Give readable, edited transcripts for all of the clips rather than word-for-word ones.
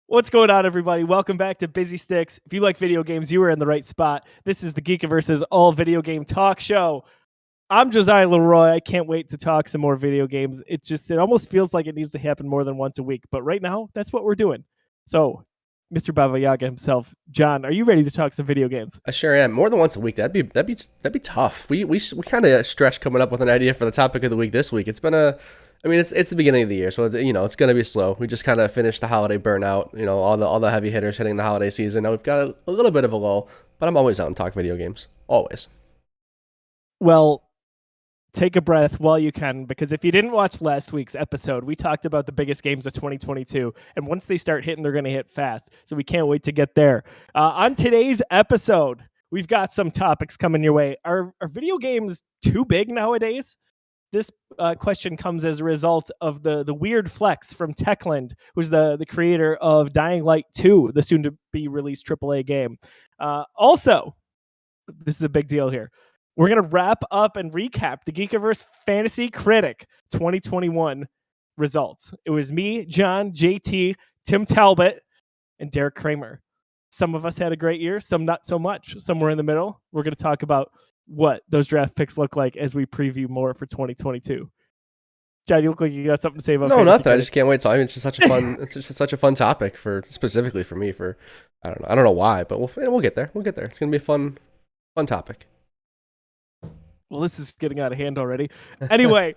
What's going on, everybody? Welcome back to Busy Sticks. If you like video games, you are in the right spot. This is the Geekiverse's all video game talk show. I'm Josiah Leroy. I can't wait to talk some more video games. It almost feels like it needs to happen more than once a week. But right now, that's what we're doing. So, Mr. Baba Yaga himself, John, are you ready to talk some video games? I sure am. More than once a week. That'd be tough. We kind of stretched coming up with an idea for the topic of the week this week. It's the beginning of the year, so it's gonna be slow. We just kind of finished the holiday burnout. All the heavy hitters hitting the holiday season. Now we've got a little bit of a lull, but I'm always out and talk video games. Always. Well, take a breath while you can, because if you didn't watch last week's episode, we talked about the biggest games of 2022, and once they start hitting, they're going to hit fast, so we can't wait to get there. On today's episode, we've got some topics coming your way. Are video games too big nowadays? This question comes as a result of the weird flex from Techland, who's the creator of Dying Light 2, the soon-to-be released AAA game. Also, this is a big deal here. We're going to wrap up and recap the Geekiverse Fantasy Critic 2021 results. It was me, John, JT, Tim Talbot, and Derek Kramer. Some of us had a great year, some not so much. Somewhere in the middle. We're going to talk about what those draft picks look like as we preview more for 2022. John, you look like you got something to say about No, Fantasy nothing. Critic. I just can't wait. It's just such a fun. It's just such a fun topic specifically for me. I don't know why, but we'll get there. We'll get there. It's gonna be a fun topic. Well, this is getting out of hand already. Anyway,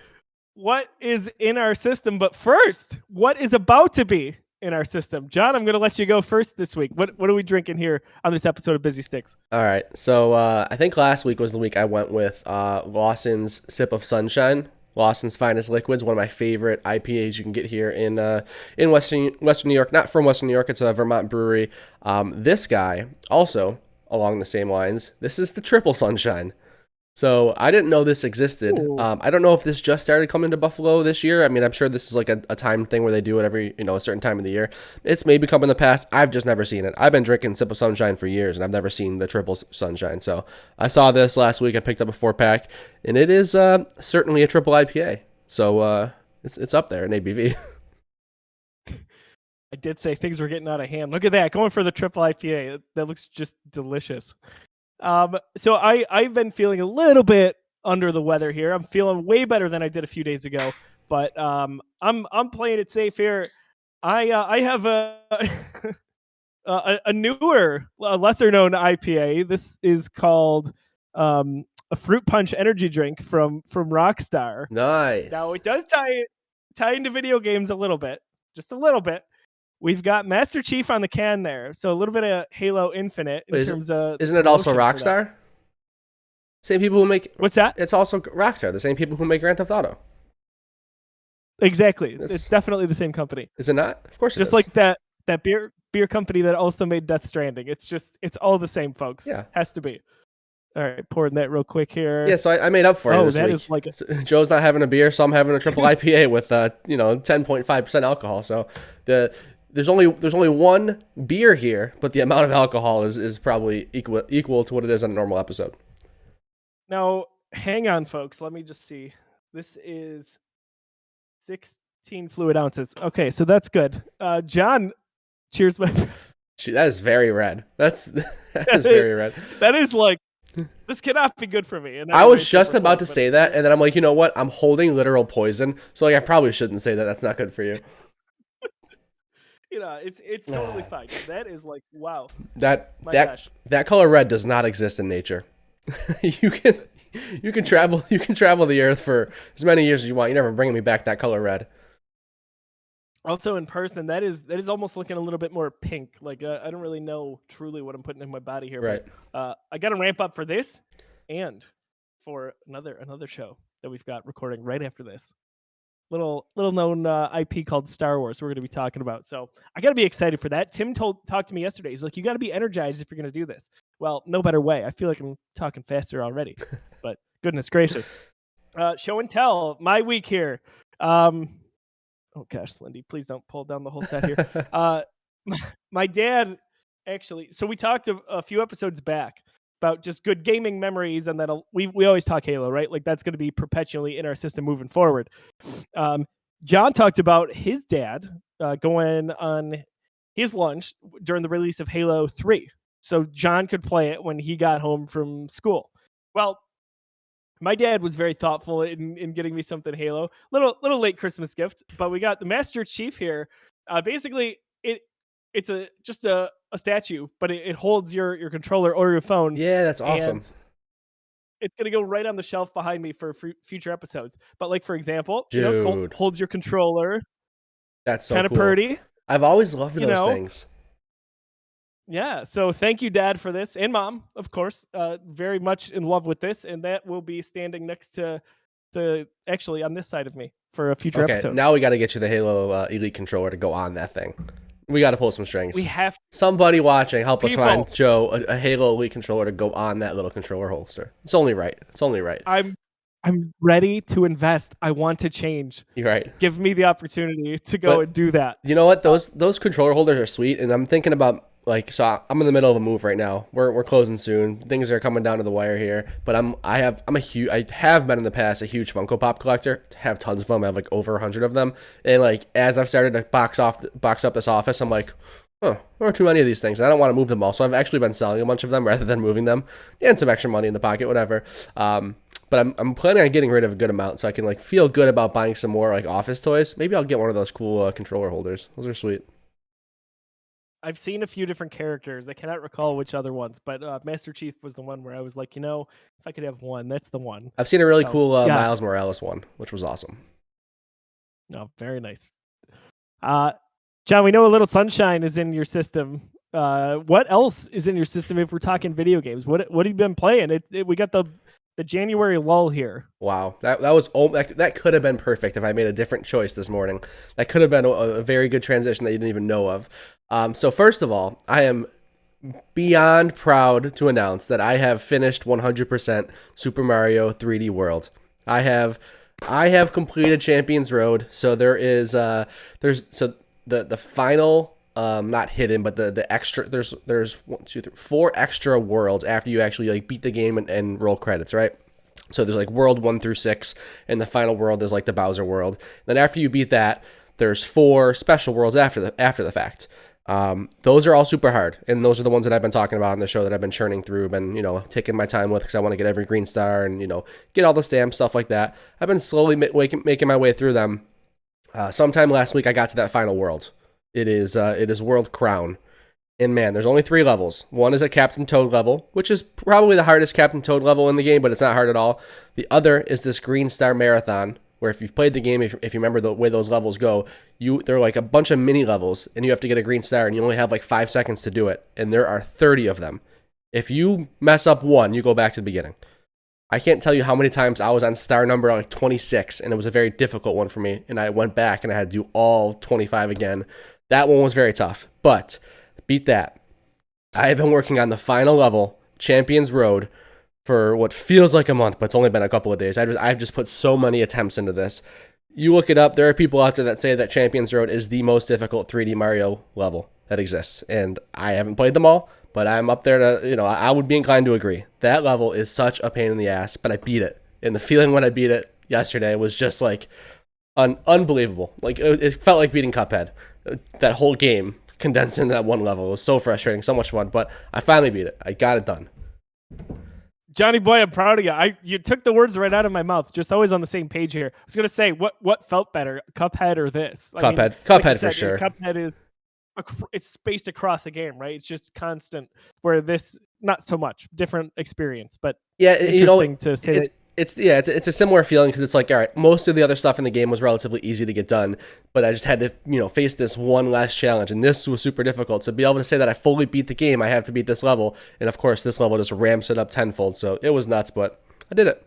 what is in our system? But first, what is about to be in our system? John, I'm going to let you go first this week. What are we drinking here on this episode of Busy Sticks? All right. So I think last week was the week I went with Lawson's Sip of Sunshine. Lawson's Finest Liquids, one of my favorite IPAs you can get here in Western New York. Not from Western New York. It's a Vermont brewery. This guy, also along the same lines, this is the Triple Sunshine. So I didn't know this existed. I don't know if this just started coming to Buffalo this year. I mean, I'm sure this is like a time thing where they do it every, a certain time of the year. It's maybe come in the past. I've just never seen it. I've been drinking Sip of Sunshine for years, and I've never seen the Triple Sunshine. So I saw this last week. I picked up a 4-pack, and it is certainly a triple IPA. So it's up there in ABV. I did say things were getting out of hand. Look at that, going for the triple IPA. That looks just delicious. So I've been feeling a little bit under the weather here. I'm feeling way better than I did a few days ago, but I'm playing it safe here. I have a newer, lesser known IPA. This is called a fruit punch energy drink from Rockstar. Nice. Now it does tie into video games a little bit, just a little bit. We've got Master Chief on the can there, so a little bit of Halo Infinite in terms of. Isn't it also Rockstar? Same people who make. What's that? It's also Rockstar, the same people who make Grand Theft Auto. Exactly, it's definitely the same company. Is it not? Of course, just like that beer company that also made Death Stranding. It's all the same, folks. Yeah, has to be. All right, pouring that real quick here. Yeah, so I made up for it this week. Is like Joe's not having a beer, so I'm having a triple IPA with 10.5% alcohol. So there's only one beer here, but the amount of alcohol is probably equal to what it is on a normal episode. Now, hang on, folks. Let me just see. This is 16 fluid ounces. Okay, so that's good. John, cheers, my friend. That is very red. That is very red. That is like, this cannot be good for me. And I was just about to say that, and then I'm like, you know what? I'm holding literal poison, so I probably shouldn't say that. That's not good for you. It's totally fine. That is like, wow. That color red does not exist in nature. you can travel the earth for as many years as you want. You're never bringing me back that color red. Also in person, that is almost looking a little bit more pink. Like I don't really know truly what I'm putting in my body here. Right. But I got to ramp up for this and for another show that we've got recording right after this. Little known IP called Star Wars we're going to be talking about. So I got to be excited for that. Tim talked to me yesterday. He's like, you got to be energized if you're going to do this. Well, no better way. I feel like I'm talking faster already, but goodness gracious. Show and tell, my week here. Oh gosh, Lindy, please don't pull down the whole set here. My dad actually, so we talked a few episodes back about just good gaming memories, and then we always talk Halo, right? Like that's going to be perpetually in our system moving forward. John talked about his dad going on his lunch during the release of Halo 3. So John could play it when he got home from school. Well, my dad was very thoughtful in getting me something Halo. Little late Christmas gift, but we got the Master Chief here. Basically, it's just a statue, but it holds your controller or your phone. Yeah, that's awesome. And it's gonna go right on the shelf behind me for future episodes. But like, for example, Dude, holds your controller. that's so kind of cool. Purdy. I've always loved those things. Yeah, so thank you, Dad, for this, and Mom, of course. Very much in love with this, and that will be standing next to actually on this side of me for a future episode. Now we got to get you the Halo Elite controller to go on that thing. We got to pull some strings. We have somebody watching help us find Joe a Halo Elite controller to go on that little controller holster. It's only right. I'm ready to invest. I want to change. You're right. Give me the opportunity to go and do that. You know what? Those controller holders are sweet, and I'm thinking about, like, so I'm in the middle of a move right now. We're closing soon. Things are coming down to the wire here. But I have been in the past a huge Funko Pop collector. I have tons of them. I have like over 100 of them. And like as I've started to box up this office, I'm like, there are too many of these things. I don't want to move them all. So I've actually been selling a bunch of them rather than moving them. And some extra money in the pocket, whatever. But I'm planning on getting rid of a good amount so I can like feel good about buying some more like office toys. Maybe I'll get one of those cool controller holders. Those are sweet. I've seen a few different characters. I cannot recall which other ones, but Master Chief was the one where I was like, if I could have one, that's the one. I've seen a really cool Miles Morales one, which was awesome. Oh, very nice. John, we know a little sunshine is in your system. What else is in your system if we're talking video games? What have you been playing? We got the January lull here. Wow, that could have been perfect if I made a different choice this morning. That could have been a very good transition that you didn't even know of. So first of all, I am beyond proud to announce that I have finished 100% Super Mario 3D World. I have completed Champions Road. So the final. Not hidden, but the extra, there's 1, 2, 3, 4 extra worlds after you actually like beat the game and roll credits, right? So there's like world 1 through 6, and the final world is like the Bowser world. Then after you beat that, there's 4 special worlds after the fact. Those are all super hard, and those are the ones that I've been talking about on the show that I've been churning through, been taking my time with because I want to get every green star and get all the stamps, stuff like that. I've been slowly making my way through them. Sometime last week I got to that final world. It is World Crown. And man, there's only 3 levels. One is a Captain Toad level, which is probably the hardest Captain Toad level in the game, but it's not hard at all. The other is this Green Star Marathon, where if you've played the game, if you remember the way those levels go, they're like a bunch of mini levels, and you have to get a green star, and you only have like 5 seconds to do it. And there are 30 of them. If you mess up one, you go back to the beginning. I can't tell you how many times I was on star number like 26, and it was a very difficult one for me, and I went back and I had to do all 25 again. That one was very tough, but beat that. I have been working on the final level, Champions Road, for what feels like a month, but it's only been a couple of days. I've just put so many attempts into this. You look it up, there are people out there that say that Champions Road is the most difficult 3D Mario level that exists, and I haven't played them all, but I'm up there to, I would be inclined to agree. That level is such a pain in the ass, but I beat it, and the feeling when I beat it yesterday was just like unbelievable. Like it felt like beating Cuphead. That whole game condensed into that one level. It was so frustrating, so much fun, but I finally beat it. I got it done. Johnny boy, I'm proud of you. You took the words right out of my mouth. Just always on the same page here. I was gonna say, what felt better, Cuphead or this? Cuphead for sure. Cuphead is it's spaced across a game, right? It's just constant. Where this, not so much. Different experience, but yeah, interesting to say that. It's a similar feeling because it's like, all right, most of the other stuff in the game was relatively easy to get done, but I just had to, face this one last challenge, and this was super difficult. So to be able to say that I fully beat the game, I have to beat this level, and of course, this level just ramps it up tenfold. So it was nuts, but I did it.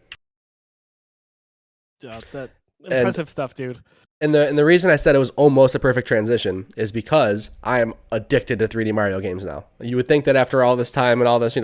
Impressive stuff, dude. And the reason I said it was almost a perfect transition is because I am addicted to 3D Mario games now. You would think that after all this time and all this,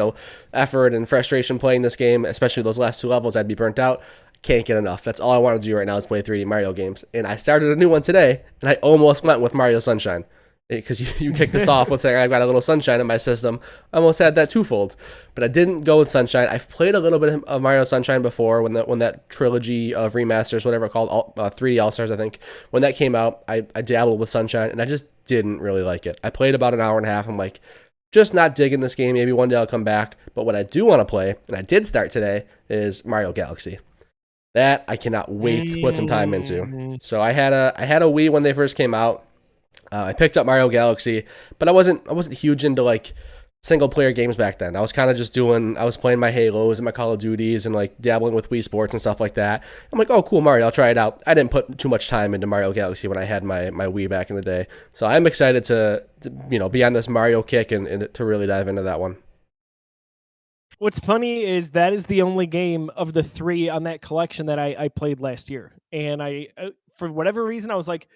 effort and frustration playing this game, especially those last 2 levels, I'd be burnt out. Can't get enough. That's all I want to do right now is play 3D Mario games. And I started a new one today, and I almost went with Mario Sunshine. because you kicked this off with saying I've got a little Sunshine in my system. I almost had that twofold, but I didn't go with Sunshine. I've played a little bit of Mario Sunshine before when that trilogy of remasters, whatever called, 3D All Stars, I think, when that came out. I dabbled with Sunshine and I just didn't really like it. I played about an hour and a half. I'm like, just not digging this game. Maybe one day I'll come back. But what I do want to play, and I did start today, is Mario Galaxy. That I cannot wait to put some time into. So I had a Wii when they first came out. I picked up Mario Galaxy, but I wasn't huge into like single player games back then. I was kind of just I was playing my Halos and my Call of Duties and like dabbling with Wii Sports and stuff like that. I'm like, oh cool, Mario, I'll try it out. I didn't put too much time into Mario Galaxy when I had my Wii back in the day. So I'm excited to be on this Mario kick and to really dive into that one. What's funny is that is the only game of the 3 on that collection that I played last year. And I for whatever reason, I was like,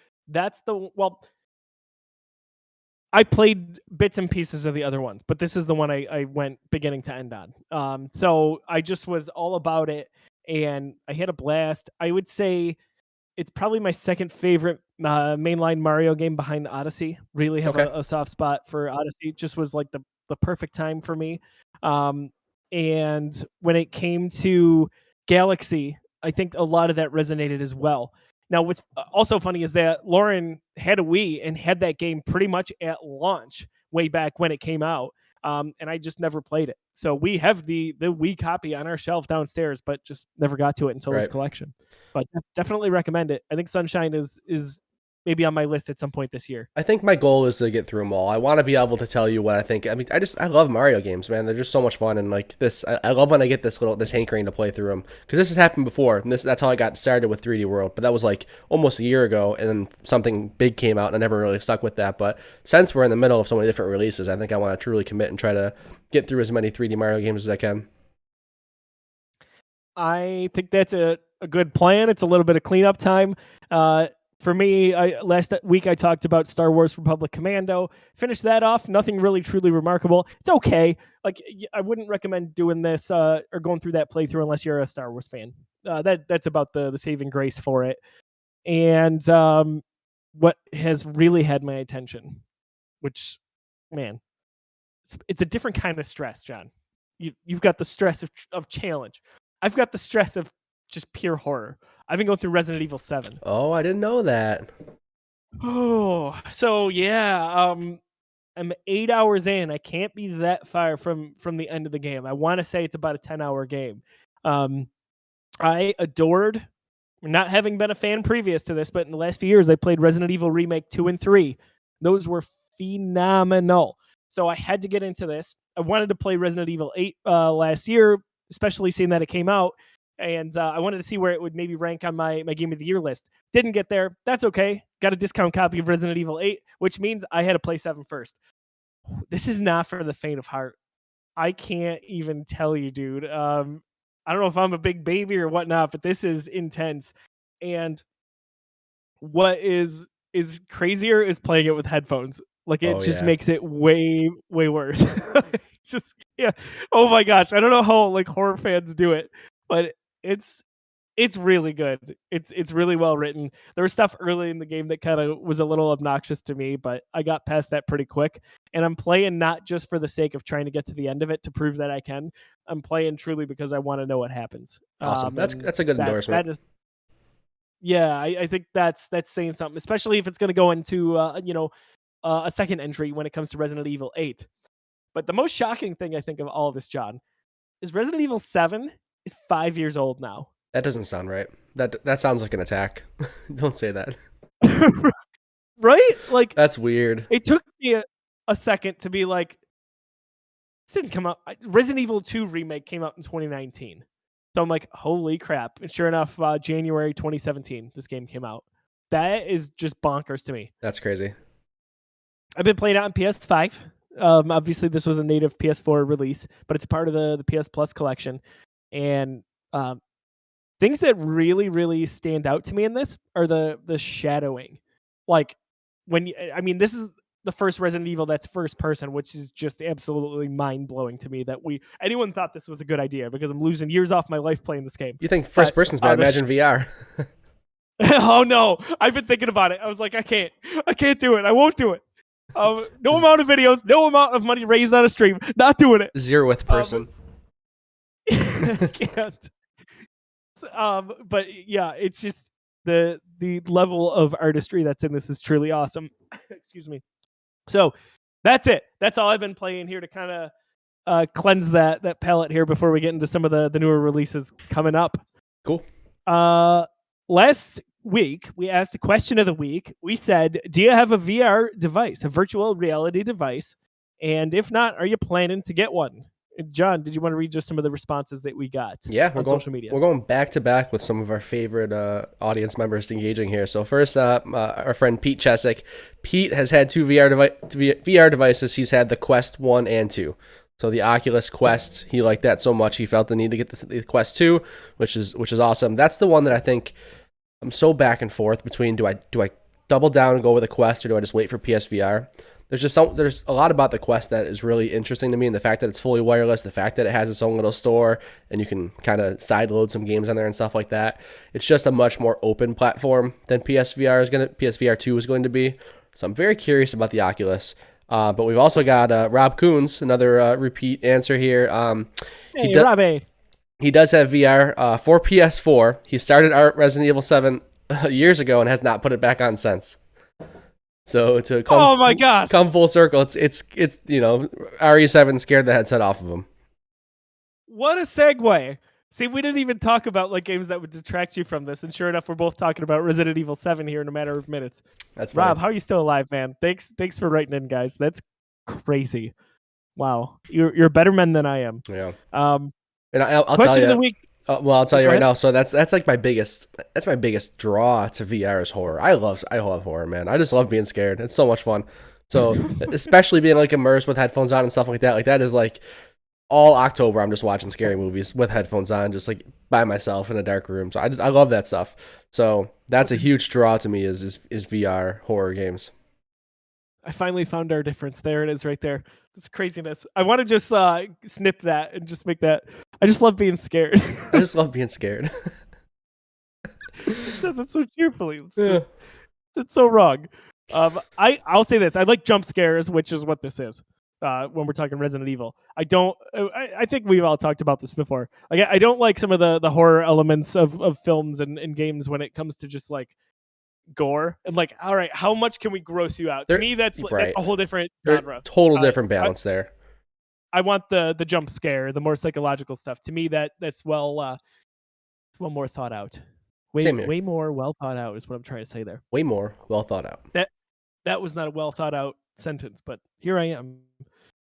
I played bits and pieces of the other ones, but this is the one I went beginning to end on. So I just was all about it, and I had a blast. I would say it's probably my second favorite mainline Mario game behind Odyssey. Really have a soft spot for Odyssey. It just was like the perfect time for me. And when it came to Galaxy, I think a lot of that resonated as well. Now, what's also funny is that Lauren had a Wii and had that game pretty much at launch way back when it came out, and I just never played it. So we have the Wii copy on our shelf downstairs, but just never got to it until this collection. But definitely recommend it. I think Sunshine is maybe on my list at some point this year. I think my goal is to get through them all. I want to be able to tell you what I think. I mean, I love Mario games, man. They're just so much fun, and like this, I love when I get this hankering to play through them, because this has happened before. And that's how I got started with 3D World, but that was like almost a year ago, and then something big came out, and I never really stuck with that. But since we're in the middle of so many different releases, I think I want to truly commit and try to get through as many 3D Mario games as I can. I think that's a good plan. It's a little bit of cleanup time. For me, last week I talked about Star Wars Republic Commando. Finished that off. Nothing really truly remarkable. It's okay. Like, I wouldn't recommend doing this or going through that playthrough unless you're a Star Wars fan. That's about the saving grace for it. And what has really had my attention, which, man, it's a different kind of stress, John. You've got the stress of challenge. I've got the stress of just pure horror. I've been going through Resident Evil 7. Oh, I didn't know that. Oh, so yeah, I'm 8 hours in. I can't be that far from the end of the game. I want to say it's about a 10-hour game. I adored, not having been a fan previous to this, but in the last few years, I played Resident Evil Remake 2 and 3. Those were phenomenal. So I had to get into this. I wanted to play Resident Evil 8 last year, especially seeing that it came out. And I wanted to see where it would maybe rank on my Game of the Year list. Didn't get there. That's okay. Got a discount copy of Resident Evil 8, which means I had to play 7 first. This is not for the faint of heart. I can't even tell you, dude. I don't know if I'm a big baby or whatnot, but this is intense. And what is crazier is playing it with headphones. Like, it makes it way, way worse. It's just, yeah. Oh my gosh. I don't know how like horror fans do it, but it's really good. It's really well written. There was stuff early in the game that kind of was a little obnoxious to me, but I got past that pretty quick. And I'm playing not just for the sake of trying to get to the end of it to prove that I can. I'm playing truly because I want to know what happens. Awesome. That's a good endorsement. I think that's saying something, especially if it's going to go into a second entry when it comes to Resident Evil 8. But the most shocking thing I think of all of this, John, is Resident Evil 7 is 5 years old now. That doesn't sound right. That sounds like an attack. Don't say that. Right? Like, that's weird. It took me a second to be like, this didn't come out. Resident Evil 2 remake came out in 2019. So I'm like, holy crap. And sure enough, January 2017, this game came out. That is just bonkers to me. That's crazy. I've been playing it on PS5. Obviously, this was a native PS4 release, but it's part of the PS Plus collection. And things that really, really stand out to me in this are the shadowing. Like, this is the first Resident Evil that's first person, which is just absolutely mind blowing to me that anyone thought this was a good idea, because I'm losing years off my life playing this game. You think first person's bad? Imagine VR. Oh no, I've been thinking about it. I was like, I can't do it. I won't do it. No amount of videos, no amount of money raised on a stream. Not doing it. 0th person. Can't. But yeah, it's just the level of artistry that's in this is truly awesome. Excuse me. So that's it. That's all I've been playing here to kind of cleanse that palette here before we get into some of the newer releases coming up. Cool. Last week we asked a question of the week. We said, do you have a VR device, a virtual reality device? And if not, are you planning to get one? John, did you want to read just some of the responses that we got? Yeah, on social media? We're going back to back with some of our favorite audience members engaging here. So first, our friend Pete Chesick. Pete has had two VR devices. He's had the Quest 1 and 2. So the Oculus Quest, he liked that so much he felt the need to get the Quest 2, which is awesome. That's the one that I think I'm so back and forth between. Do I double down and go with a Quest, or do I just wait for PSVR? There's a lot about the Quest that is really interesting to me, and the fact that it's fully wireless, the fact that it has its own little store, and you can kind of sideload some games on there and stuff like that. It's just a much more open platform than PSVR 2 is going to be. So I'm very curious about the Oculus. But we've also got Rob Coons, another repeat answer here. Robbie. He does have VR for PS4. He started Resident Evil 7 years ago and has not put it back on since. So to come, oh my gosh, come full circle, it's RE7 scared the headset off of him. What a segue! See, we didn't even talk about like games that would detract you from this, and sure enough, we're both talking about Resident Evil 7 here in a matter of minutes. That's funny. Rob. How are you still alive, man? Thanks for writing in, guys. That's crazy. Wow, you're a better man than I am. Yeah. And I'll question tell you. Of the week. I'll tell you right now. So that's like my biggest draw to VR is horror. I love horror, man. I just love being scared. It's so much fun. So especially being like immersed with headphones on and stuff like that. Like that is like all October. I'm just watching scary movies with headphones on, just like by myself in a dark room. So I love that stuff. So that's a huge draw to me is VR horror games. I finally found our difference. There it is right there. That's craziness. I want to just snip that and just make that. I just love being scared. I just love being scared. She says it so cheerfully. It's so wrong. I'll say this. I like jump scares, which is what this is. When we're talking Resident Evil, I think we've all talked about this before. Like I don't like some of the horror elements of films and games when it comes to just like gore and like, all right, how much can we gross you out? To me, that's a whole different genre. Total different balance there. I want the jump scare, the more psychological stuff. To me, that's well more thought out. Way more well thought out is what I'm trying to say there. Way more well thought out. That was not a well thought out sentence, but here I am.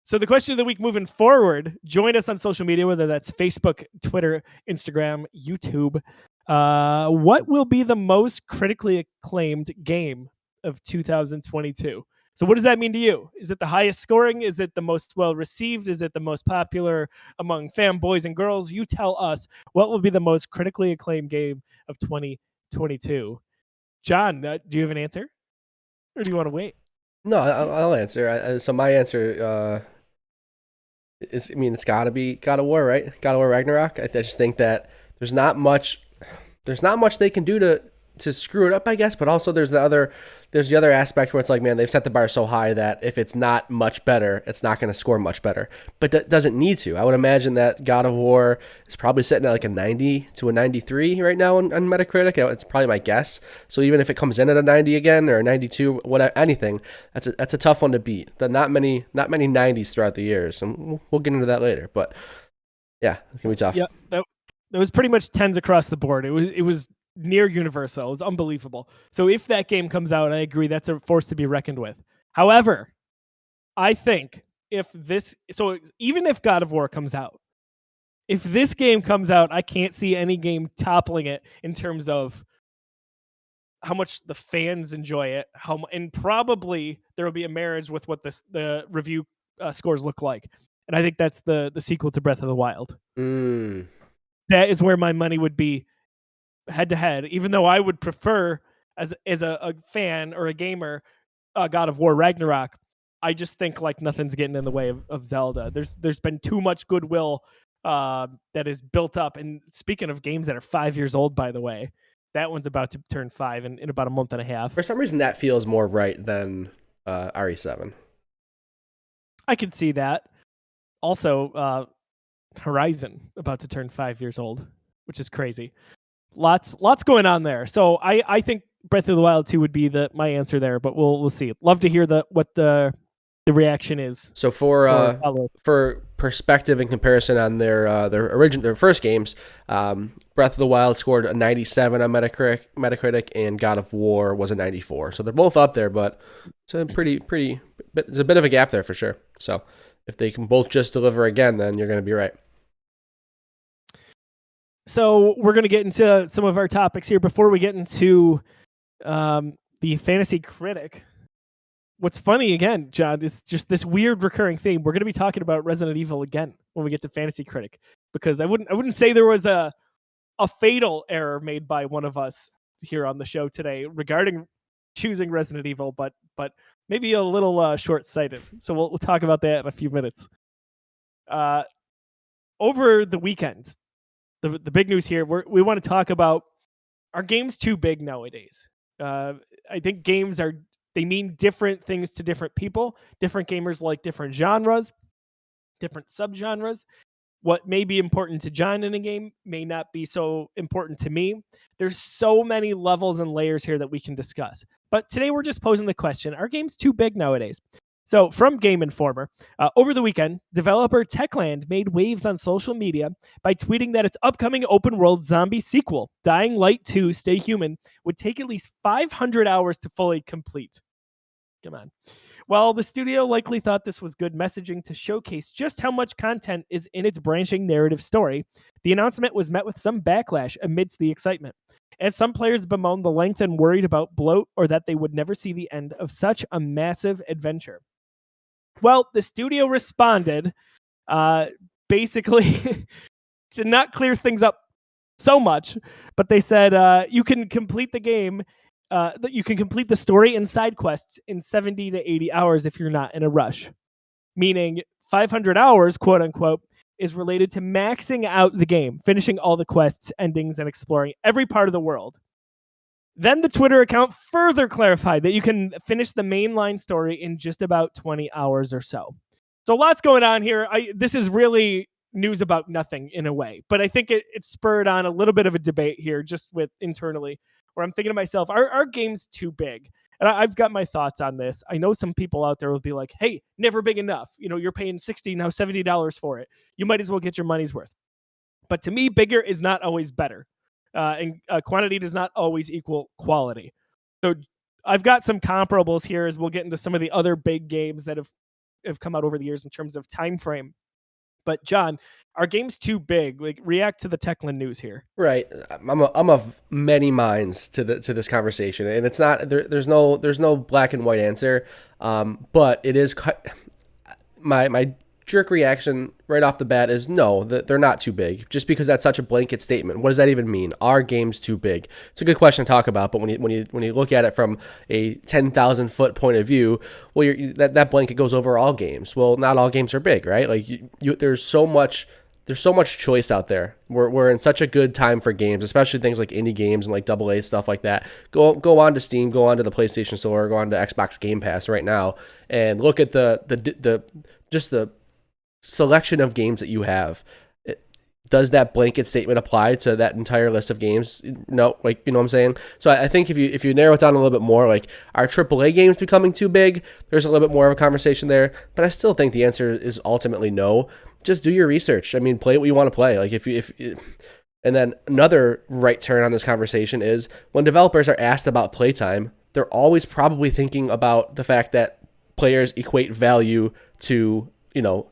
So the question of the week moving forward, join us on social media, whether that's Facebook, Twitter, Instagram, YouTube. What will be the most critically acclaimed game of 2022? So what does that mean to you? Is it the highest scoring? Is it the most well received? Is it the most popular among fanboys and girls? You tell us what will be the most critically acclaimed game of 2022. John, do you have an answer? Or do you want to wait? No, I'll answer. So my answer is, it's got to be God of War, right? God of War Ragnarok. I just think that there's not much they can do to screw it up, I guess. But also there's the other aspect where it's like, man, they've set the bar so high that if it's not much better, it's not going to score much better. But that doesn't need to. I would imagine that God of War is probably sitting at like a 90 to a 93 right now on Metacritic. It's probably my guess. So even if it comes in at a 90 again or a 92, whatever, anything, that's a tough one to beat. Not many 90s throughout the years, and we'll get into that later. But yeah, it's gonna be tough. Yeah, that was pretty much 10s across the board. It was near universal. It's unbelievable. So if that game comes out, I agree that's a force to be reckoned with. However, I think even if God of War comes out, if this game comes out, I can't see any game toppling it in terms of how much the fans enjoy it. And probably there will be a marriage with what the review scores look like. And I think that's the sequel to Breath of the Wild. That is where my money would be head to head, even though I would prefer as a fan or a gamer God of War Ragnarok. I just think like nothing's getting in the way of Zelda. There's been too much goodwill that is built up. And speaking of games that are 5 years old, by the way, that one's about to turn 5 in about a month and a half. For some reason that feels more right than RE7. I could see that. Also, Horizon about to turn 5 years old, which is crazy. Lots going on there. So I think Breath of the Wild 2 would be my answer there, but we'll see. Love to hear what the reaction is. So for perspective and comparison on their first games, Breath of the Wild scored a 97 on Metacritic, and God of War was a 94. So they're both up there, but it's a there's a bit of a gap there for sure. So if they can both just deliver again, then you're going to be right. So we're going to get into some of our topics here before we get into the fantasy critic. What's funny again, John, is just this weird recurring theme. We're going to be talking about Resident Evil again when we get to fantasy critic, because I wouldn't say there was a fatal error made by one of us here on the show today regarding choosing Resident Evil, but maybe a little short-sighted. So we'll talk about that in a few minutes. Over the weekend, the big news here, we want to talk about, are games too big nowadays? I think games they mean different things to different people. Different gamers like different genres, different subgenres. What may be important to John in a game may not be so important to me. There's so many levels and layers here that we can discuss. But today we're just posing the question, are games too big nowadays? So from Game Informer, over the weekend, developer Techland made waves on social media by tweeting that its upcoming open-world zombie sequel, Dying Light 2: Stay Human, would take at least 500 hours to fully complete. Come on. While the studio likely thought this was good messaging to showcase just how much content is in its branching narrative story, the announcement was met with some backlash amidst the excitement, as some players bemoaned the length and worried about bloat or that they would never see the end of such a massive adventure. Well, the studio responded, basically, to not clear things up so much, but they said you can complete the game, that you can complete the story and side quests in 70 to 80 hours if you're not in a rush. Meaning 500 hours, quote unquote, is related to maxing out the game, finishing all the quests, endings, and exploring every part of the world. Then the Twitter account further clarified that you can finish the mainline story in just about 20 hours or so. So lots going on here. This is really news about nothing in a way, but I think it spurred on a little bit of a debate here just with internally, where I'm thinking to myself, are games too big? And I've got my thoughts on this. I know some people out there will be like, hey, never big enough. You're paying $60, now $70 for it. You might as well get your money's worth. But to me, bigger is not always better. And quantity does not always equal quality. So I've got some comparables here as we'll get into some of the other big games that have come out over the years in terms of time frame. But John, are games too big? Like, react to the Techland news here. Right, I'm of many minds to this conversation, and it's not there's no black and white answer, but it is my jerk reaction right off the bat is no, that they're not too big, just because that's such a blanket statement. What does that even mean? Are games too big? It's a good question to talk about, but when you look at it from a 10,000 foot point of view, well, that blanket goes over all games. Well, not all games are big, right? Like there's so much choice out there. We're in such a good time for games, especially things like indie games and like AA stuff like that. Go on to Steam, go on to the PlayStation Store, go on to Xbox Game Pass right now, and look at the selection of games that you have. Does that blanket statement apply to that entire list of games? No, like, you know what I'm saying? So I think if you narrow it down a little bit more, like, are AAA games becoming too big? There's a little bit more of a conversation there, but I still think the answer is ultimately no. Just do your research. I mean, play what you want to play. Like, and then another right turn on this conversation is when developers are asked about playtime, they're always probably thinking about the fact that players equate value to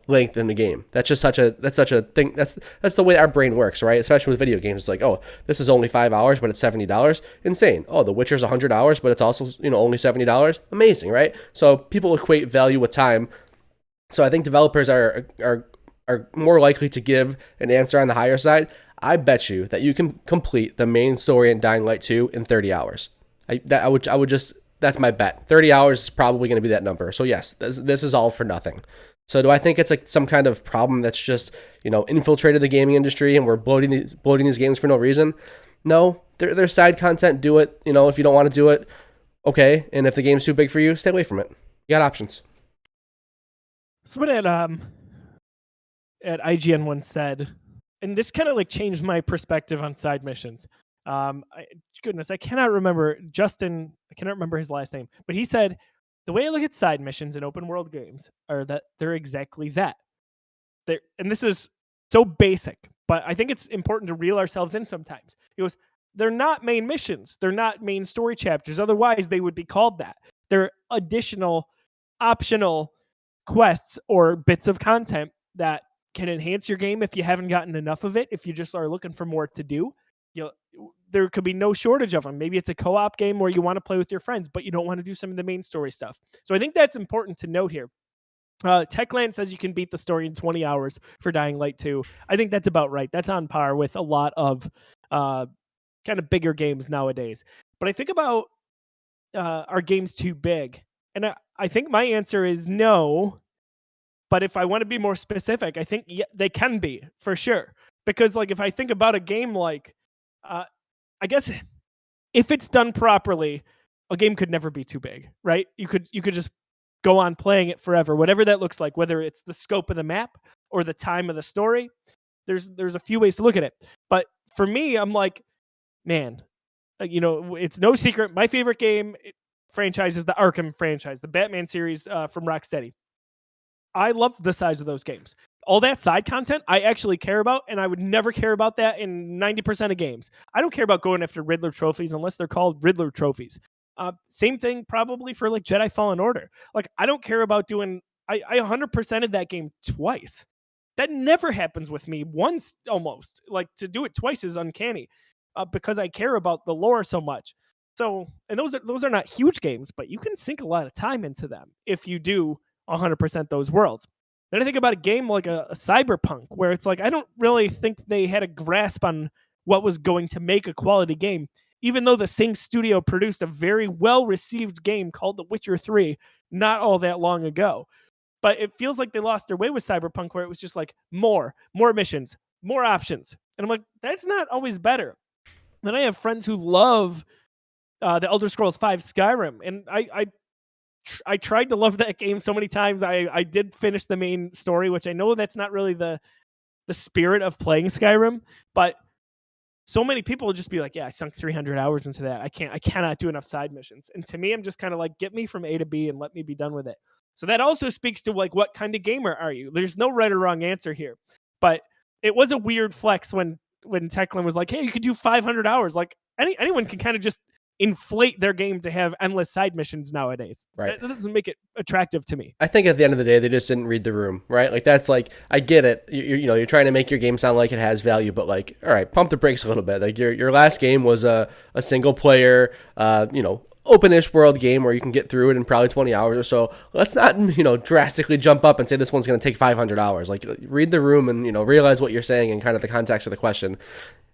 length in the game. That's such a thing. That's the way our brain works, right? Especially with video games. It's like, oh, this is only 5 hours, but it's $70. Insane. Oh, The Witcher's 100 hours, but it's also, only $70. Amazing, right? So people equate value with time. So I think developers are more likely to give an answer on the higher side. I bet you that you can complete the main story in Dying Light 2 in 30 hours. That's my bet. 30 hours is probably going to be that number. So yes, this is all for nothing. So do I think it's like some kind of problem that's just, infiltrated the gaming industry and we're bloating these games for no reason? No, there's side content. Do it. If you don't want to do it, okay. And if the game's too big for you, stay away from it. You got options. Someone at IGN once said, and this kind of like changed my perspective on side missions. Goodness, I cannot remember Justin. I cannot remember his last name, but he said the way I look at side missions in open world games are that they're exactly that. And this is so basic, but I think it's important to reel ourselves in sometimes. He goes, they're not main missions. They're not main story chapters. Otherwise, they would be called that. They're additional, optional quests or bits of content that can enhance your game if you haven't gotten enough of it. If you just are looking for more to do, there could be no shortage of them. Maybe it's a co-op game where you want to play with your friends, but you don't want to do some of the main story stuff. So I think that's important to note here. Techland says you can beat the story in 20 hours for Dying Light 2. I think that's about right. That's on par with a lot of kind of bigger games nowadays. But I think about are games too big? And I think my answer is no. But if I want to be more specific, I think they can be for sure. Because like if I think about a game like, I guess if it's done properly, a game could never be too big, right? You could just go on playing it forever, whatever that looks like, whether it's the scope of the map or the time of the story. There's a few ways to look at it. But for me, I'm like, man, it's no secret. My favorite game franchise is the Arkham franchise, the Batman series from Rocksteady. I love the size of those games. All that side content I actually care about, and I would never care about that in 90% of games. I don't care about going after Riddler trophies unless they're called Riddler trophies. Same thing probably for like Jedi Fallen Order. Like I don't care about doing. I 100%ed that game twice. That never happens with me once almost. Like to do it twice is uncanny because I care about the lore so much. So, and those are not huge games, but you can sink a lot of time into them if you do 100% those worlds. Then I think about a game like a Cyberpunk, where it's like I don't really think they had a grasp on what was going to make a quality game, even though the same studio produced a very well-received game called The Witcher 3 not all that long ago. But it feels like they lost their way with Cyberpunk, where it was just like more missions, more options. And I'm like, that's not always better. Then I have friends who love the Elder Scrolls V Skyrim, and I tried to love that game so many times. I did finish the main story, which I know that's not really the spirit of playing Skyrim, but so many people would just be like, yeah, I sunk 300 hours into that. I cannot do enough side missions. And to me, I'm just kind of like, get me from A to B and let me be done with it. So that also speaks to like, what kind of gamer are you? There's no right or wrong answer here, but it was a weird flex when Techland was like, hey, you could do 500 hours. Like anyone can kind of just inflate their game to have endless side missions nowadays. Right. That doesn't make it attractive to me. I think at the end of the day, they just didn't read the room, right? Like that's like, I get it. You're trying to make your game sound like it has value, but like, all right, pump the brakes a little bit. Like your last game was a single player, open-ish world game where you can get through it in probably 20 hours or so. Let's not, drastically jump up and say this one's going to take 500 hours. Like read the room and, realize what you're saying and kind of the context of the question.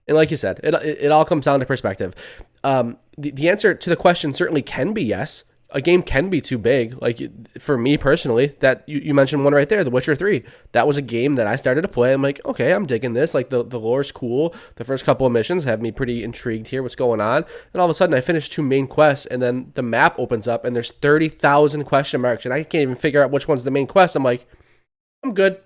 And like you said, it all comes down to perspective. The answer to the question certainly can be yes. A game can be too big. Like for me personally, that you mentioned one right there, The Witcher 3. That was a game that I started to play. I'm like, okay, I'm digging this. Like the lore's cool. The first couple of missions have me pretty intrigued here. What's going on? And all of a sudden I finished 2 main quests and then the map opens up and there's 30,000 question marks and I can't even figure out which one's the main quest. I'm like, I'm good.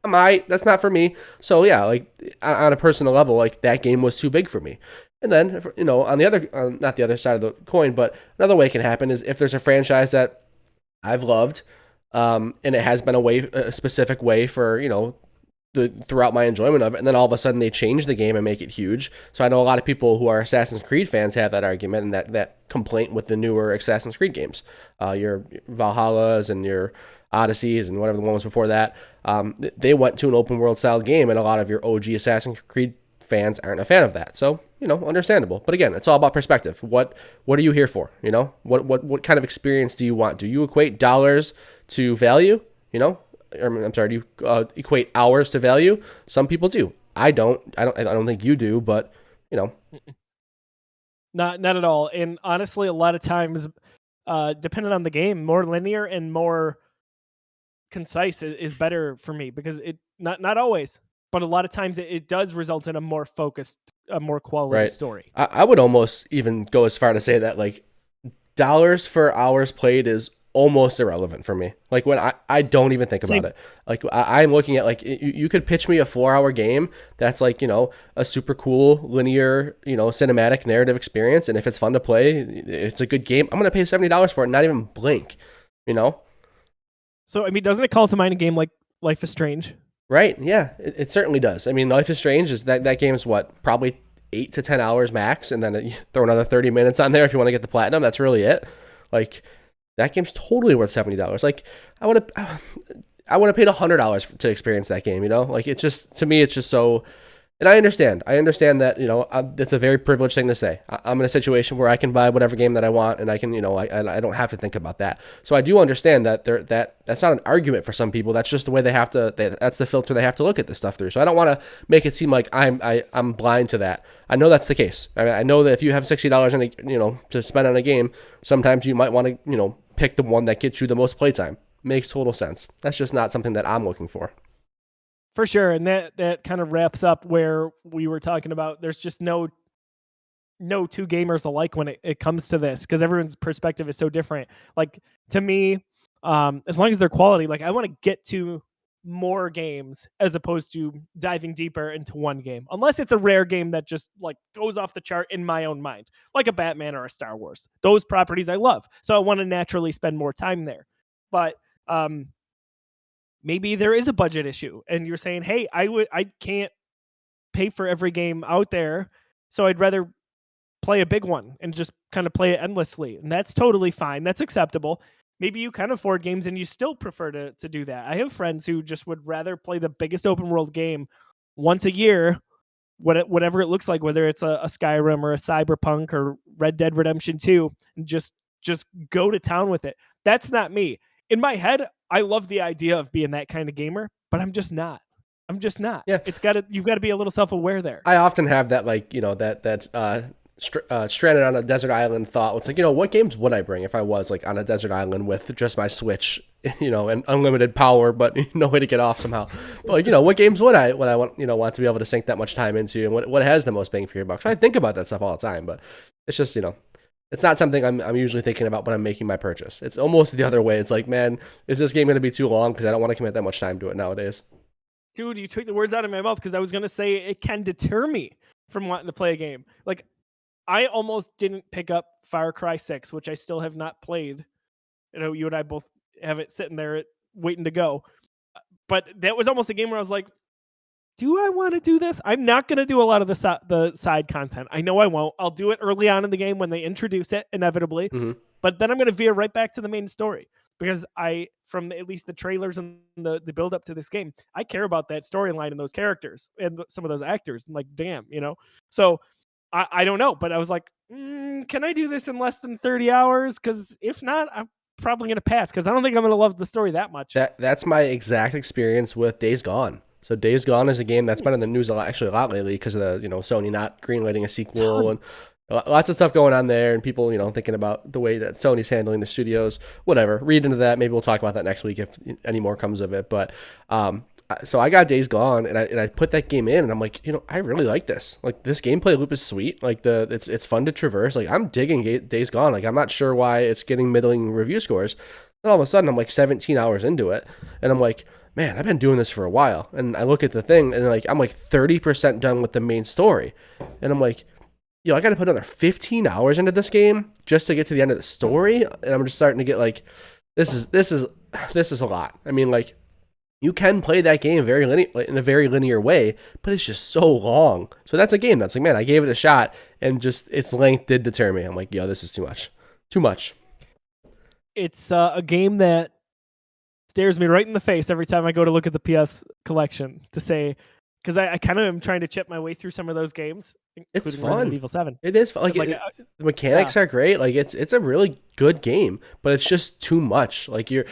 I'm all right. That's not for me. So yeah, like on a personal level, like that game was too big for me. And then, on the other, not the other side of the coin, but another way it can happen is if there's a franchise that I've loved, and it has been a specific way for, throughout my enjoyment of it, and then all of a sudden they change the game and make it huge. So I know a lot of people who are Assassin's Creed fans have that argument and that complaint with the newer Assassin's Creed games, your Valhallas and your Odysseys and whatever the one was before that. They went to an open world style game, and a lot of your OG Assassin's Creed fans aren't a fan of that. So, understandable. But again, it's all about perspective. What are you here for? What kind of experience do you want? Do you equate dollars to value? I'm sorry, do you equate hours to value? Some people do. I don't think you do, but Not at all. And honestly, a lot of times, depending on the game, more linear and more concise is better for me because it not always, but a lot of times it does result in a more focused, a more quality story. I would almost even go as far to say that like dollars for hours played is almost irrelevant for me. Like when I don't even think about it. Like I'm looking at like you could pitch me a 4-hour game that's like, a super cool linear, cinematic narrative experience. And if it's fun to play, it's a good game. I'm going to pay $70 for it and not even blink, So, I mean, doesn't it call to mind a game like Life is Strange? Right. Yeah, it certainly does. I mean, Life is Strange is that game is what, probably 8 to 10 hours max. And then you throw another 30 minutes on there if you want to get the platinum. That's really it. Like, that game's totally worth $70. Like, I would have paid $100 to experience that game. Like it's just, to me, it's just so. And I understand that it's a very privileged thing to say. I'm in a situation where I can buy whatever game that I want, and I can I don't have to think about that. So I do understand that that's not an argument for some people. That's just the way they have to. That's the filter they have to look at this stuff through. So I don't want to make it seem like I'm blind to that. I know that's the case. I know that if you have $60 to spend on a game, sometimes you might want to pick the one that gets you the most playtime. Makes total sense. That's just not something that I'm looking for. For sure, and that kind of wraps up where we were talking about. There's just no two gamers alike when it comes to this, because everyone's perspective is so different. Like to me, as long as they're quality, like I want to get to more games as opposed to diving deeper into one game, unless it's a rare game that just like goes off the chart in my own mind, like a Batman or a Star Wars. Those properties I love, so I want to naturally spend more time there. But maybe there is a budget issue and you're saying, hey, I can't pay for every game out there, so I'd rather play a big one and just kind of play it endlessly. And that's totally fine. That's acceptable. Maybe you can afford games and you still prefer to do that. I have friends who just would rather play the biggest open world game once a year, whatever it looks like, whether it's a Skyrim or a Cyberpunk or Red Dead Redemption 2, and just go to town with it. That's not me. In my head, I love the idea of being that kind of gamer, but I'm just not. Yeah. You've got to be a little self-aware there. I often have that, like, stranded on a desert island thought. It's like, what games would I bring if I was like on a desert island with just my Switch, and unlimited power, but no way to get off somehow. But like, what games would I want to be able to sink that much time into, and what has the most bang for your buck? So I think about that stuff all the time, but it's just, it's not something I'm usually thinking about when I'm making my purchase. It's almost the other way. It's like, man, is this game going to be too long? Because I don't want to commit that much time to it nowadays. Dude, you took the words out of my mouth, because I was going to say it can deter me from wanting to play a game. Like, I almost didn't pick up Far Cry 6, which I still have not played. You and I both have it sitting there waiting to go. But that was almost a game where I was like, do I want to do this? I'm not going to do a lot of the side content. I know I won't. I'll do it early on in the game when they introduce it, inevitably. Mm-hmm. But then I'm going to veer right back to the main story, because from at least the trailers and the build up to this game, I care about that storyline and those characters and some of those actors. I'm like, damn, So I don't know, but I was like, can I do this in less than 30 hours? Because if not, I'm probably going to pass, because I don't think I'm going to love the story that much. That's my exact experience with Days Gone. So Days Gone is a game that's been in the news a lot lately because of the Sony not greenlighting a sequel and lots of stuff going on there, and people thinking about the way that Sony's handling the studios. Whatever, read into that. Maybe we'll talk about that next week if any more comes of it. But so I got Days Gone and I put that game in, and I'm like, I really like this. Like, this gameplay loop is sweet. Like it's fun to traverse. Like, I'm digging Days Gone. Like, I'm not sure why it's getting middling review scores. Then all of a sudden I'm like 17 hours into it, and I'm like, man, I've been doing this for a while. And I look at the thing, and like I'm like 30% done with the main story, and I'm like, I got to put another 15 hours into this game just to get to the end of the story. And I'm just starting to get like, this is a lot. I mean, like, you can play that game in a very linear way, but it's just so long. So that's a game that's like, man, I gave it a shot, and just its length did deter me. I'm like, this is too much. It's a game that stares me right in the face every time I go to look at the PS collection to say, because I kind of am trying to chip my way through some of those games. It's fun. Resident Evil 7. It is fun. Like, the mechanics are great. Like, it's a really good game, but it's just too much. Like, your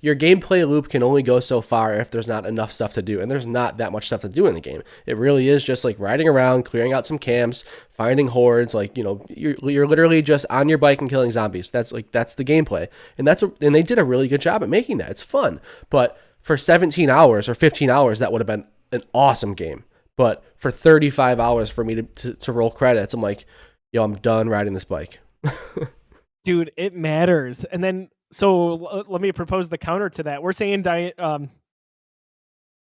gameplay loop can only go so far if there's not enough stuff to do, and there's not that much stuff to do in the game. It really is just like riding around, clearing out some camps, finding hordes. Like, you're literally just on your bike and killing zombies. That's the gameplay, and and they did a really good job at making that. It's fun, but for 17 hours or 15 hours, that would have been an awesome game. But for 35 hours for me to roll credits, I'm like, I'm done riding this bike. Dude, it matters. And then let me propose the counter to that. We're saying Dying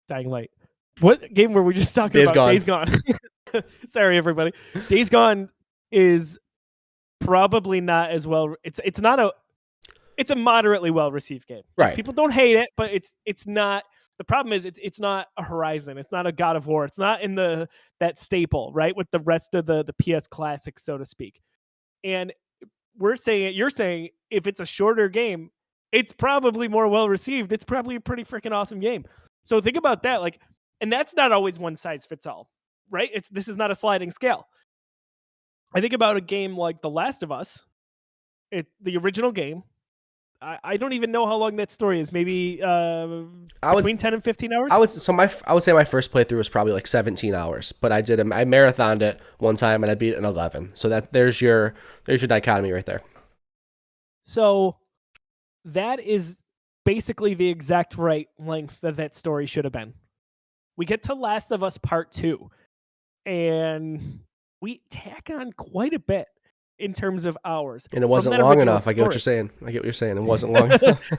Light. What game were we just talking about? Days Gone. Sorry, everybody. Days Gone is probably not as well. It's not a. It's a moderately well received game. Right. People don't hate it, but it's not. The problem is it's not a Horizon. It's not a God of War. It's not in that staple, right, with the rest of the PS classics, so to speak. And you're saying if it's a shorter game, it's probably more well received. It's probably a pretty freaking awesome game. So think about that. Like, and that's not always one size fits all, right? This is not a sliding scale. I think about a game like The Last of Us, the original game. I don't even know how long that story is. Maybe between 10 and 15 hours? I would say my first playthrough was probably like 17 hours, but I marathoned it one time and I beat it in 11. So there's your dichotomy right there. So that is basically the exact right length that story should have been. We get to Last of Us Part 2, and we tack on quite a bit in terms of hours. And it wasn't long enough. I get what you're saying. It wasn't long enough.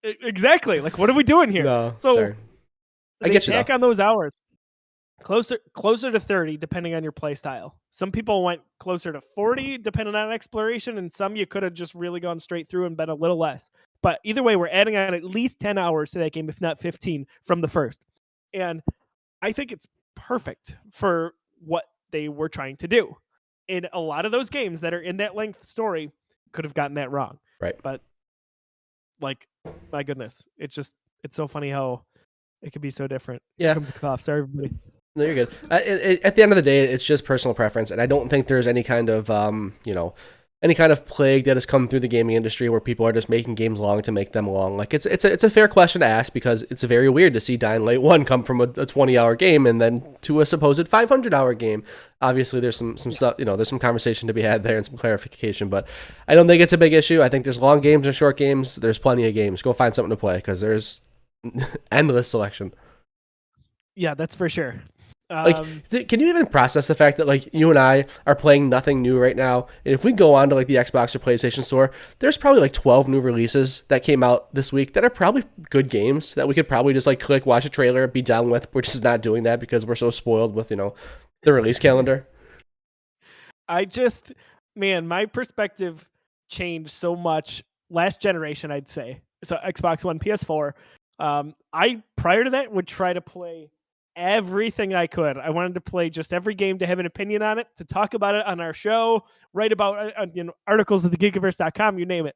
Exactly. Like, what are we doing here? No, sorry. I get you, tack on those hours. Closer to 30, depending on your play style. Some people went closer to 40, depending on exploration, and some you could have just really gone straight through and been a little less. But either way, we're adding on at least 10 hours to that game, if not 15, from the first. And I think it's perfect for what they were trying to do. In a lot of those games that are in that length story could have gotten that wrong. Right. But, like, my goodness, it's so funny how it could be so different. Yeah. Here comes a cough. Sorry, everybody. No, you're good. At the end of the day, it's just personal preference, and I don't think there's any kind of any kind of plague that has come through the gaming industry where people are just making games long to make them long. Like, it's a fair question to ask, because it's very weird to see Dying Light 1 come from a 20-hour game and then to a supposed 500-hour game. Obviously, there's some stuff, there's some conversation to be had there and some clarification, but I don't think it's a big issue. I think there's long games and short games. There's plenty of games. Go find something to play, because there's endless selection. Yeah, that's for sure. Can you even process the fact that, like, you and I are playing nothing new right now, and if we go on to, like, the Xbox or PlayStation Store, there's probably like 12 new releases that came out this week that are probably good games that we could probably just like click, watch a trailer, be done with. We're just not doing that because we're so spoiled with the release calendar. My perspective changed so much last generation, I'd say. So Xbox One, PS4. I prior to that would try to play everything I could. I wanted to play just every game, to have an opinion on it, to talk about it on our show, write about articles at the Geekiverse.com, you name it.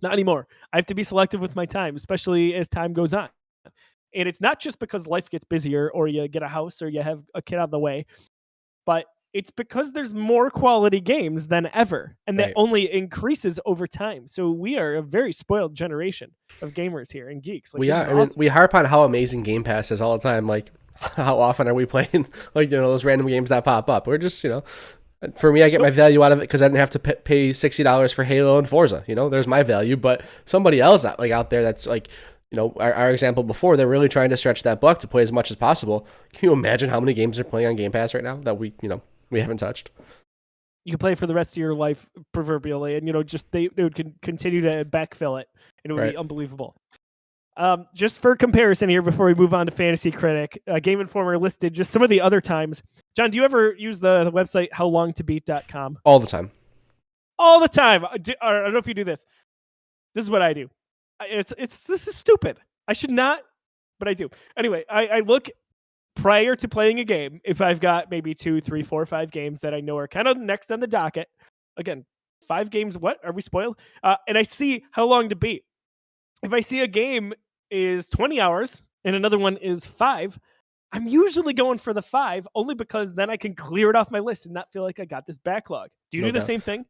Not anymore. I have to be selective with my time, especially as time goes on. And it's not just because life gets busier or you get a house or you have a kid on the way, but it's because there's more quality games than ever, and that only increases over time. So we are a very spoiled generation of gamers here and geeks. Like, we are. Awesome. We harp on how amazing Game Pass is all the time. Like, how often are we playing those random games that pop up? We're just for me, I get my value out of it because I didn't have to pay $60 for Halo and Forza. There's my value, but somebody else out there that's like, our example before, they're really trying to stretch that buck to play as much as possible. Can you imagine how many games are playing on Game Pass right now that we haven't touched? You can play for the rest of your life, proverbially, and just they would continue to backfill it, and it would be unbelievable. Just for comparison here, before we move on to Fantasy Critic, Game Informer listed just some of the other times. John, do you ever use the website howlongtobeat.com? All the time. All the time. I don't know if you do this. This is what I do. This is stupid. I should not, but I do. Anyway, I look prior to playing a game, if I've got maybe 2, 3, 4, 5 games that I know are kind of next on the docket. Again, 5 games. What are we spoiled? And I see how long to beat. If I see a game is 20 hours and another one is 5, I'm usually going for the 5, only because then I can clear it off my list and not feel like I got this backlog. Do you do the same thing?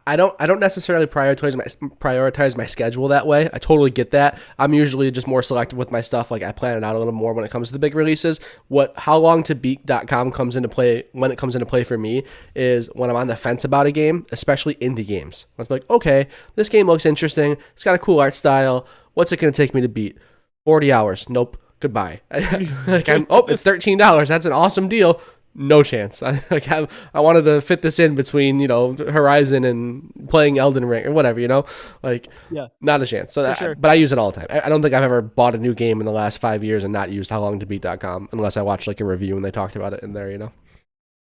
I don't necessarily prioritize my schedule that way. I totally get that. I'm usually just more selective with my stuff. Like, I plan it out a little more when it comes to the big releases. Howlongtobeat.com comes into play when it comes into play for me is when I'm on the fence about a game, especially indie games. I was like, okay, this game looks interesting. It's got a cool art style. What's it going to take me to beat? 40 hours. Nope. Goodbye. It's $13. That's an awesome deal. no chance. I wanted to fit this in between, Horizon and playing Elden Ring or whatever, like Yeah, not a chance. So, for sure. but I use it all the time. I don't think I've ever bought a new game in the last 5 years and not used howlongtobeat.com unless I watched like a review and they talked about it in there.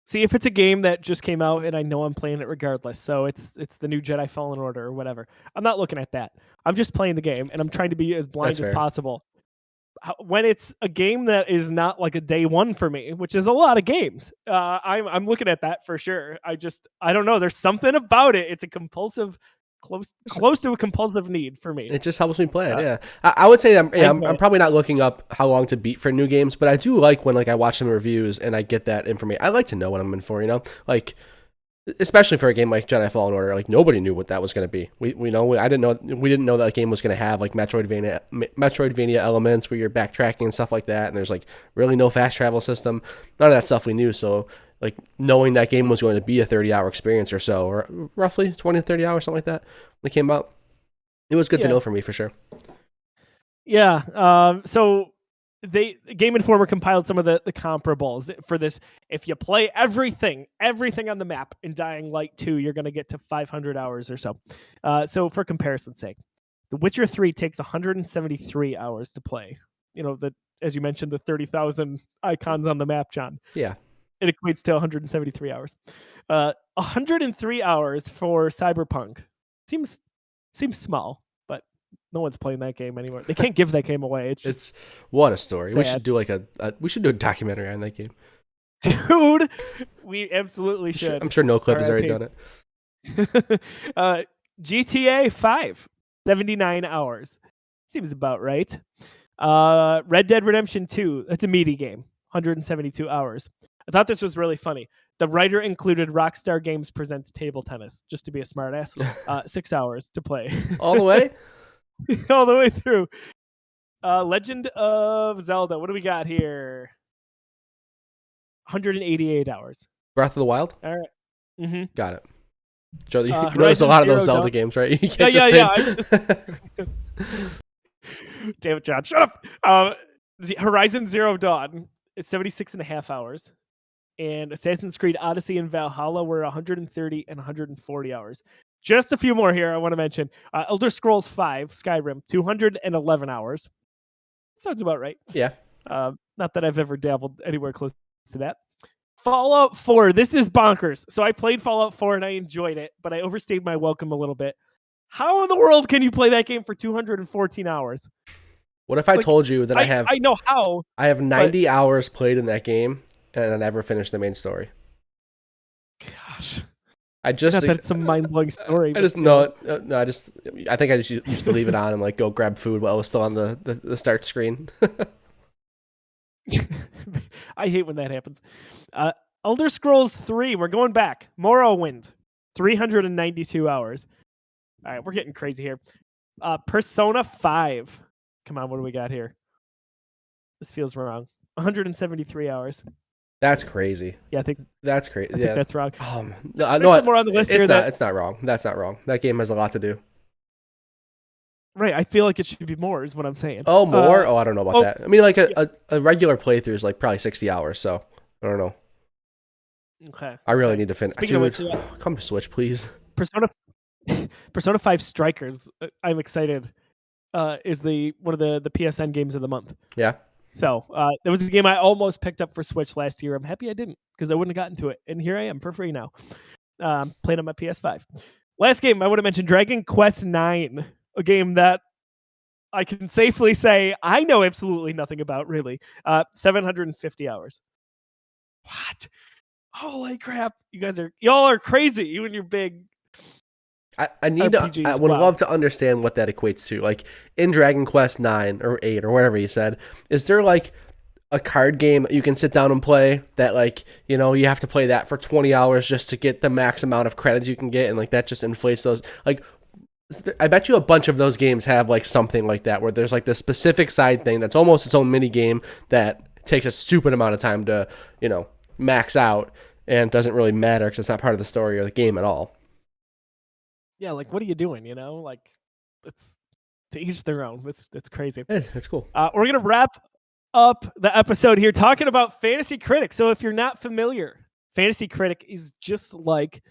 See, if it's a game that just came out and I know I'm playing it regardless, so it's the new Jedi Fallen Order or whatever, I'm not looking at that. I'm just playing the game and I'm trying to be as blind That's as fair. possible. When it's a game that is not like a day one for me, which is a lot of games, I'm looking at that for sure. I don't know. There's something about it. It's a compulsive, close to a compulsive need for me. It just helps me play it. Yeah, I would say I'm probably not looking up how long to beat for new games, but I do like when like I watch some reviews and I get that information. I like to know what I'm in for. Like especially for a game like Jedi Fallen Order, like nobody knew what that was going to be. We didn't know that game was going to have like Metroidvania elements where you're backtracking and stuff like that, and there's like really no fast travel system. None of that stuff we knew. So like knowing that game was going to be a 30-hour experience or so, or roughly 20 to 30 hours, something like that, when it came out, it was good to know for me for sure. Yeah. So Game Informer compiled some of the comparables for this. If you play everything on the map in Dying Light 2, you're going to get to 500 hours or so. So for comparison's sake, The Witcher 3 takes 173 hours to play. As you mentioned, the 30,000 icons on the map, John. Yeah. It equates to 173 hours. 103 hours for Cyberpunk. Seems small, but no one's playing that game anymore. They can't give that game away. It's what a story. Sad. We should do we should do a documentary on that game. Dude, we absolutely should. I'm sure NoClip has already done it. GTA 5, 79 hours. Seems about right. Red Dead Redemption 2, that's a meaty game, 172 hours. I thought this was really funny. The writer included Rockstar Games Presents Table Tennis, just to be a smartass. 6 hours to play. All the way? All the way through. Legend of Zelda, what do we got here? 188 hours. Breath of the Wild? All right. Mm-hmm. Got it. Joe, there's a lot of those Zelda games, right? You can't Damn it, John. Shut up. Horizon Zero Dawn is 76 and a half hours. And Assassin's Creed Odyssey and Valhalla were 130 and 140 hours. Just a few more here I want to mention. Elder Scrolls 5, Skyrim, 211 hours. Sounds about right. Yeah. Not that I've ever dabbled anywhere close to that. Fallout 4, this is bonkers. So I played Fallout 4 and I enjoyed it, but I overstayed my welcome a little bit. How in the world can you play that game for 214 hours? What if I told you that I know how. I have 90 hours played in that game and I never finished the main story? Gosh. I just not that it's a mind-blowing story. I think I just used to leave it on and like go grab food while it was still on the start screen. I hate when that happens. Elder Scrolls 3, we're going back. Morrowind, 392 hours. All right, we're getting crazy here. Persona 5. Come on, what do we got here? This feels wrong. 173 hours. That's crazy. Yeah, I think that's crazy. I think that's wrong. There's some more on the list here. It's not wrong. That's not wrong. That game has a lot to do. Right, I feel like it should be more, is what I'm saying. Oh, more? I don't know about that. I mean, like a regular playthrough is like probably 60 hours, so I don't know. Okay. I really need to finish. Speaking of which, come to Switch, please. Persona 5 Strikers, I'm excited. Is one of the PSN games of the month. Yeah. So there was a game I almost picked up for Switch last year. I'm happy I didn't, because I wouldn't have gotten to it. And here I am for free now. Playing on my PS5. Last game I would have mentioned, Dragon Quest IX, a game that I can safely say I know absolutely nothing about, really. 750 hours. What? Holy crap. Y'all are crazy. You and your big I need RPGs, I would love to understand what that equates to. Like in Dragon Quest 9 or 8 or whatever you said, is there like a card game that you can sit down and play that like, you have to play that for 20 hours just to get the max amount of credits you can get, and like that just inflates those? Like, I bet you a bunch of those games have like something like that where there's like this specific side thing that's almost its own mini game that takes a stupid amount of time to, max out, and doesn't really matter because it's not part of the story or the game at all. Yeah, like what are you doing? Like it's to each their own. That's crazy. That's cool. We're gonna wrap up the episode here talking about Fantasy Critic. So if you're not familiar, Fantasy Critic is just like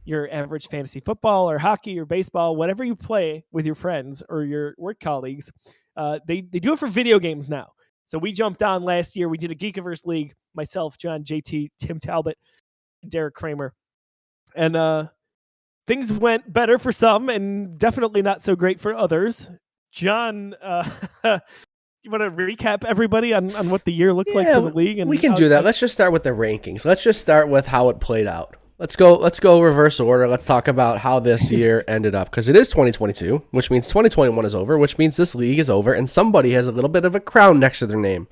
your average fantasy football or hockey or baseball, whatever you play with your friends or your work colleagues. They do it for video games now. So we jumped on last year. We did a Geekiverse league, myself, John, JT, Tim Talbot, Derek Kramer. And things went better for some and definitely not so great for others. John, you want to recap everybody on what the year looks like for the league? And we can do that. Let's just start with the rankings. Let's just start with how it played out. Let's go reverse order. Let's talk about how this year ended up, because it is 2022, which means 2021 is over, which means this league is over, and somebody has a little bit of a crown next to their name.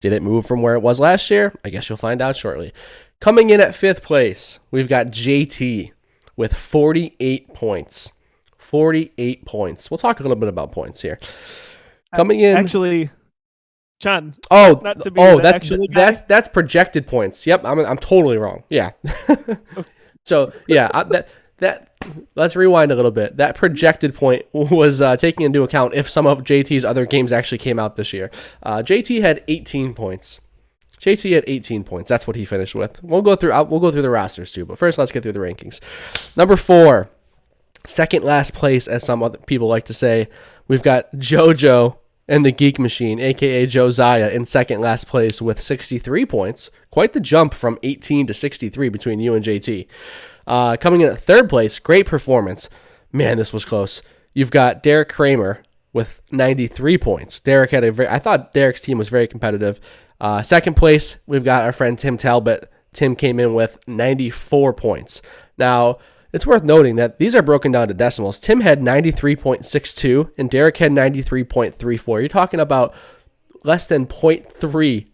Did it move from where it was last year? I guess you'll find out shortly. Coming in at 5th place, we've got JT with 48 points. 48 points. We'll talk a little bit about points here. Coming in, actually, John. That's projected points. Yep, I'm totally wrong. Yeah. So yeah, that let's rewind a little bit. That projected point was taking into account if some of JT's other games actually came out this year. JT had 18 points. JT had 18 points. That's what he finished with. We'll go through the rosters too, but first let's get through the rankings. Number 4, second last place, as some other people like to say, we've got JoJo and the Geek Machine, a.k.a. Josiah, in second last place with 63 points. Quite the jump from 18 to 63 between you and JT. Coming in at 3rd place, great performance. Man, this was close. You've got Derek Kramer with 93 points. I thought Derek's team was very competitive. 2nd place, we've got our friend Tim Talbot. Tim came in with 94 points. Now, it's worth noting that these are broken down to decimals. Tim had 93.62 and Derek had 93.34. You're talking about less than 0.3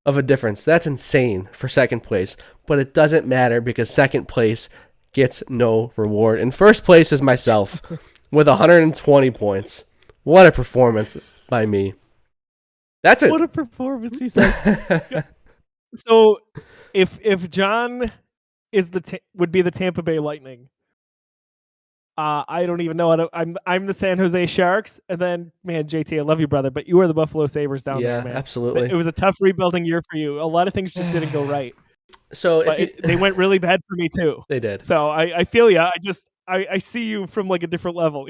of a difference. That's insane for 2nd place, but it doesn't matter because 2nd place gets no reward. And 1st place is myself with 120 points. What a performance by me. That's it. What a performance, he said. So if John is would be the Tampa Bay Lightning, I don't even know. I'm the San Jose Sharks, and then, man, JT, I love you, brother, but you are the Buffalo Sabres down there, man. Yeah, absolutely. It was a tough rebuilding year for you. A lot of things just didn't go right. So they went really bad for me too. They did. So I feel you. I see you from like a different level.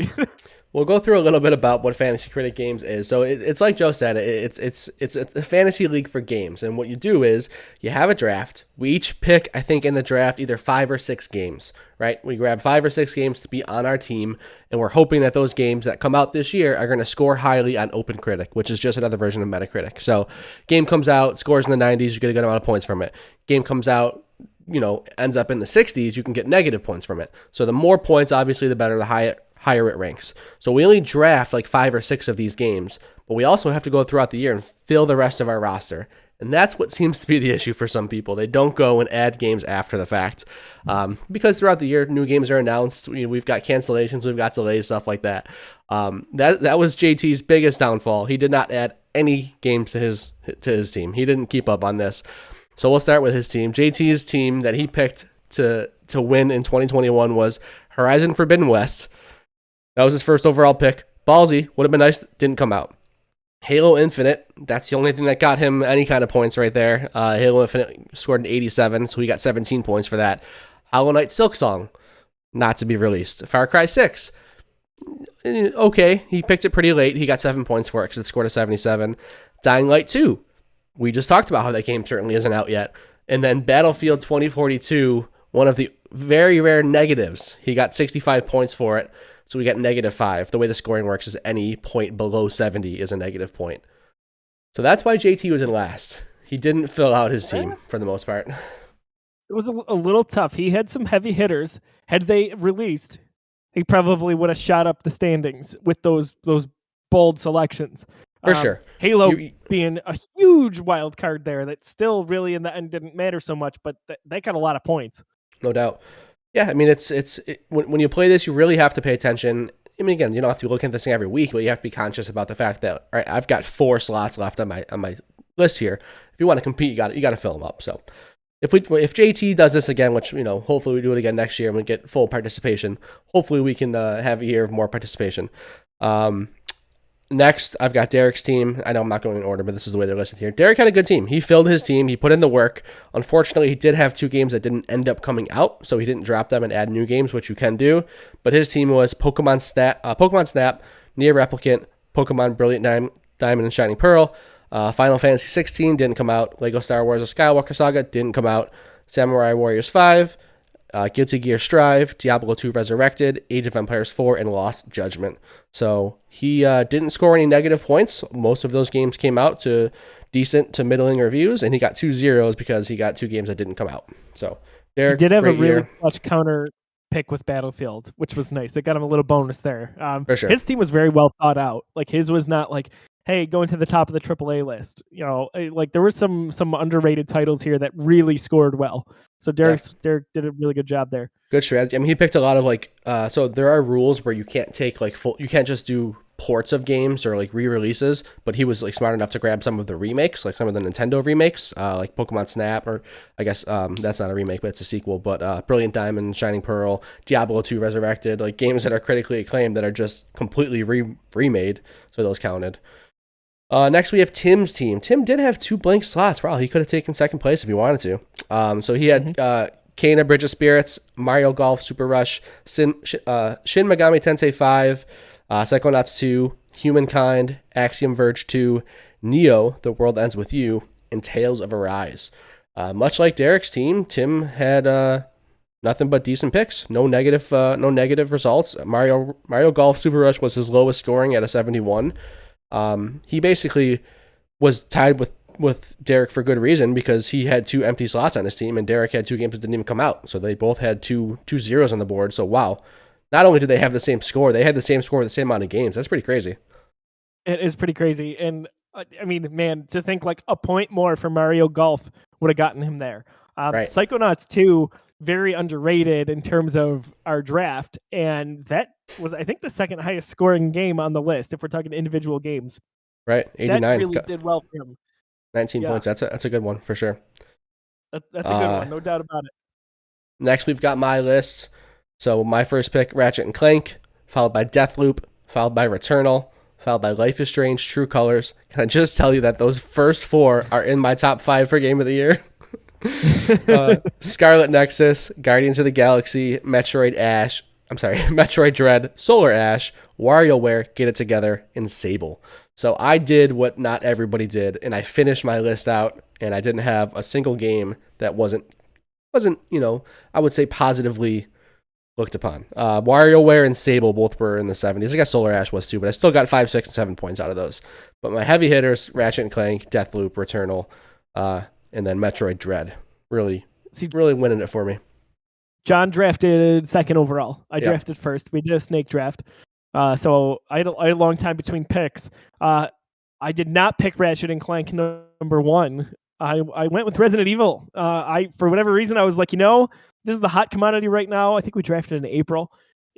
We'll go through a little bit about what Fantasy Critic Games is. So it's like Joe said, it's a fantasy league for games. And what you do is you have a draft. We each pick, I think, in the draft either 5 or 6 games, right? We grab 5 or 6 games to be on our team, and we're hoping that those games that come out this year are going to score highly on Open Critic, which is just another version of Metacritic. So game comes out, scores in the 90s, you get a good amount of points from it. Game comes out, ends up in the 60s, you can get negative points from it. So the more points, obviously, the better, the higher it ranks. So we only draft like 5 or 6 of these games, but we also have to go throughout the year and fill the rest of our roster. And that's what seems to be the issue for some people. They don't go and add games after the fact. Because throughout the year, new games are announced. We've got cancellations, we've got delays, stuff like that. That was JT's biggest downfall. He did not add any games to his team. He didn't keep up on this. So we'll start with his team. JT's team that he picked to win in 2021 was Horizon Forbidden West. That was his first overall pick. Ballsy, would have been nice, didn't come out. Halo Infinite, that's the only thing that got him any kind of points right there. Halo Infinite scored an 87, so he got 17 points for that. Hollow Knight Silksong, not to be released. Far Cry 6, okay, he picked it pretty late. He got 7 points for it because it scored a 77. Dying Light 2, we just talked about how that game certainly isn't out yet. And then Battlefield 2042, one of the very rare negatives. He got 65 points for it. So we got -5. The way the scoring works is any point below 70 is a negative point. So that's why JT was in last. He didn't fill out his team for the most part. It was a little tough. He had some heavy hitters. Had they released, he probably would have shot up the standings with those bold selections. For sure. Halo being a huge wild card there that still really in the end didn't matter so much, but they got a lot of points. No doubt. Yeah, I mean, when you play this, you really have to pay attention. I mean, again, you don't have to be looking at this thing every week, but you have to be conscious about the fact that, all right, I've got 4 slots left on my list here. If you want to compete, you got to fill them up. So if JT does this again, which hopefully we do it again next year and we get full participation, hopefully we can have a year of more participation. Next, I've got Derek's team. I know I'm not going in order, but this is the way they're listed here. Derek had a good team. He filled his team. He put in the work. Unfortunately, he did have 2 games that didn't end up coming out, so he didn't drop them and add new games, which you can do. But his team was Pokemon Snap, Nier Replicant, Pokemon Brilliant Diamond and Shining Pearl, Final Fantasy 16 didn't come out, Lego Star Wars: The Skywalker Saga didn't come out, Samurai Warriors 5, Guilty Gear Strive, Diablo 2 Resurrected, Age of Empires 4, and Lost Judgment. So he didn't score any negative points. Most of those games came out to decent to middling reviews, and he got 2 zeros because he got 2 games that didn't come out. So Derek, he did have a great really year. clutch counter pick with Battlefield, which was nice. It got him a little bonus there. For sure. His team was very well thought out. Like his was not like, hey, going to the top of the AAA list. You know, like there were some underrated titles here that really scored well. So Derek did a really good job there. Good strategy. I mean, he picked a lot of like, so there are rules where you can't take like you can't just do ports of games or like re-releases, but he was like smart enough to grab some of the remakes, like some of the Nintendo remakes, like Pokemon Snap, or I guess that's not a remake, but it's a sequel, but Brilliant Diamond, Shining Pearl, Diablo 2 Resurrected, like games that are critically acclaimed that are just completely remade, so those counted. Next, we have Tim's team. Tim did have 2 blank slots. Wow, he could have taken second place if he wanted to. So he had Kena Bridge of Spirits, Mario Golf Super Rush, Shin Megami Tensei 5, Psychonauts 2, Humankind, Axiom Verge 2, Neo, The World Ends With You, and Tales of Arise. Much like Derek's team, Tim had nothing but decent picks. No negative results. Mario Golf Super Rush was his lowest scoring at a 71. He basically was tied with Derek for good reason because he had 2 empty slots on his team and Derek had 2 games that didn't even come out. So they both had two zeros on the board. So wow, not only did they have the same score, they had the same score with the same amount of games. That's pretty crazy. It is pretty crazy. And I mean, man, to think like a point more for Mario Golf would have gotten him there. Right. Psychonauts 2, very underrated in terms of our draft. And that was, I think, the second highest scoring game on the list if we're talking individual games. Right. 89. That really did well for him. 19 points. That's a good one for sure. That's a good one. No doubt about it. Next, we've got my list. So my first pick, Ratchet and Clank, followed by Deathloop, followed by Returnal, followed by Life is Strange, True Colors. Can I just tell you that those first 4 are in my top 5 for Game of the Year? Scarlet Nexus, Guardians of the Galaxy, Metroid Dread, Solar Ash, WarioWare, Get It Together, and Sable. So I did what not everybody did, and I finished my list out, and I didn't have a single game that wasn't, I would say positively looked upon. WarioWare and Sable both were in the 70s. I guess Solar Ash was too, but I still got 5, 6, and 7 points out of those. But my heavy hitters, Ratchet and Clank, Deathloop, Returnal, and then Metroid Dread, really winning it for me. John drafted second overall. I drafted first. We did a snake draft. So I had a long time between picks. I did not pick Ratchet and Clank number 1. I went with Resident Evil. For whatever reason, I was like, this is the hot commodity right now. I think we drafted in April.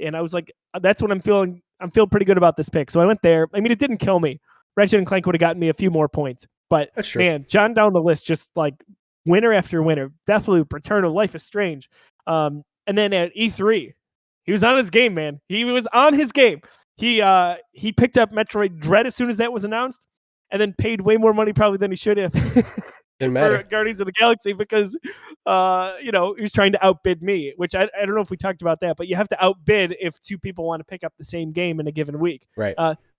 And I was like, that's what I'm feeling. I'm feeling pretty good about this pick. So I went there. I mean, it didn't kill me. Ratchet and Clank would have gotten me a few more points. But man, John down the list, just like winner after winner. Deathloop, Returnal, Life is Strange. And then at E3, he was on his game, man. He was on his game. He picked up Metroid Dread as soon as that was announced, and then paid way more money probably than he should have for Guardians of the Galaxy because, he was trying to outbid me, which I don't know if we talked about that, but you have to outbid if 2 people want to pick up the same game in a given week. Right.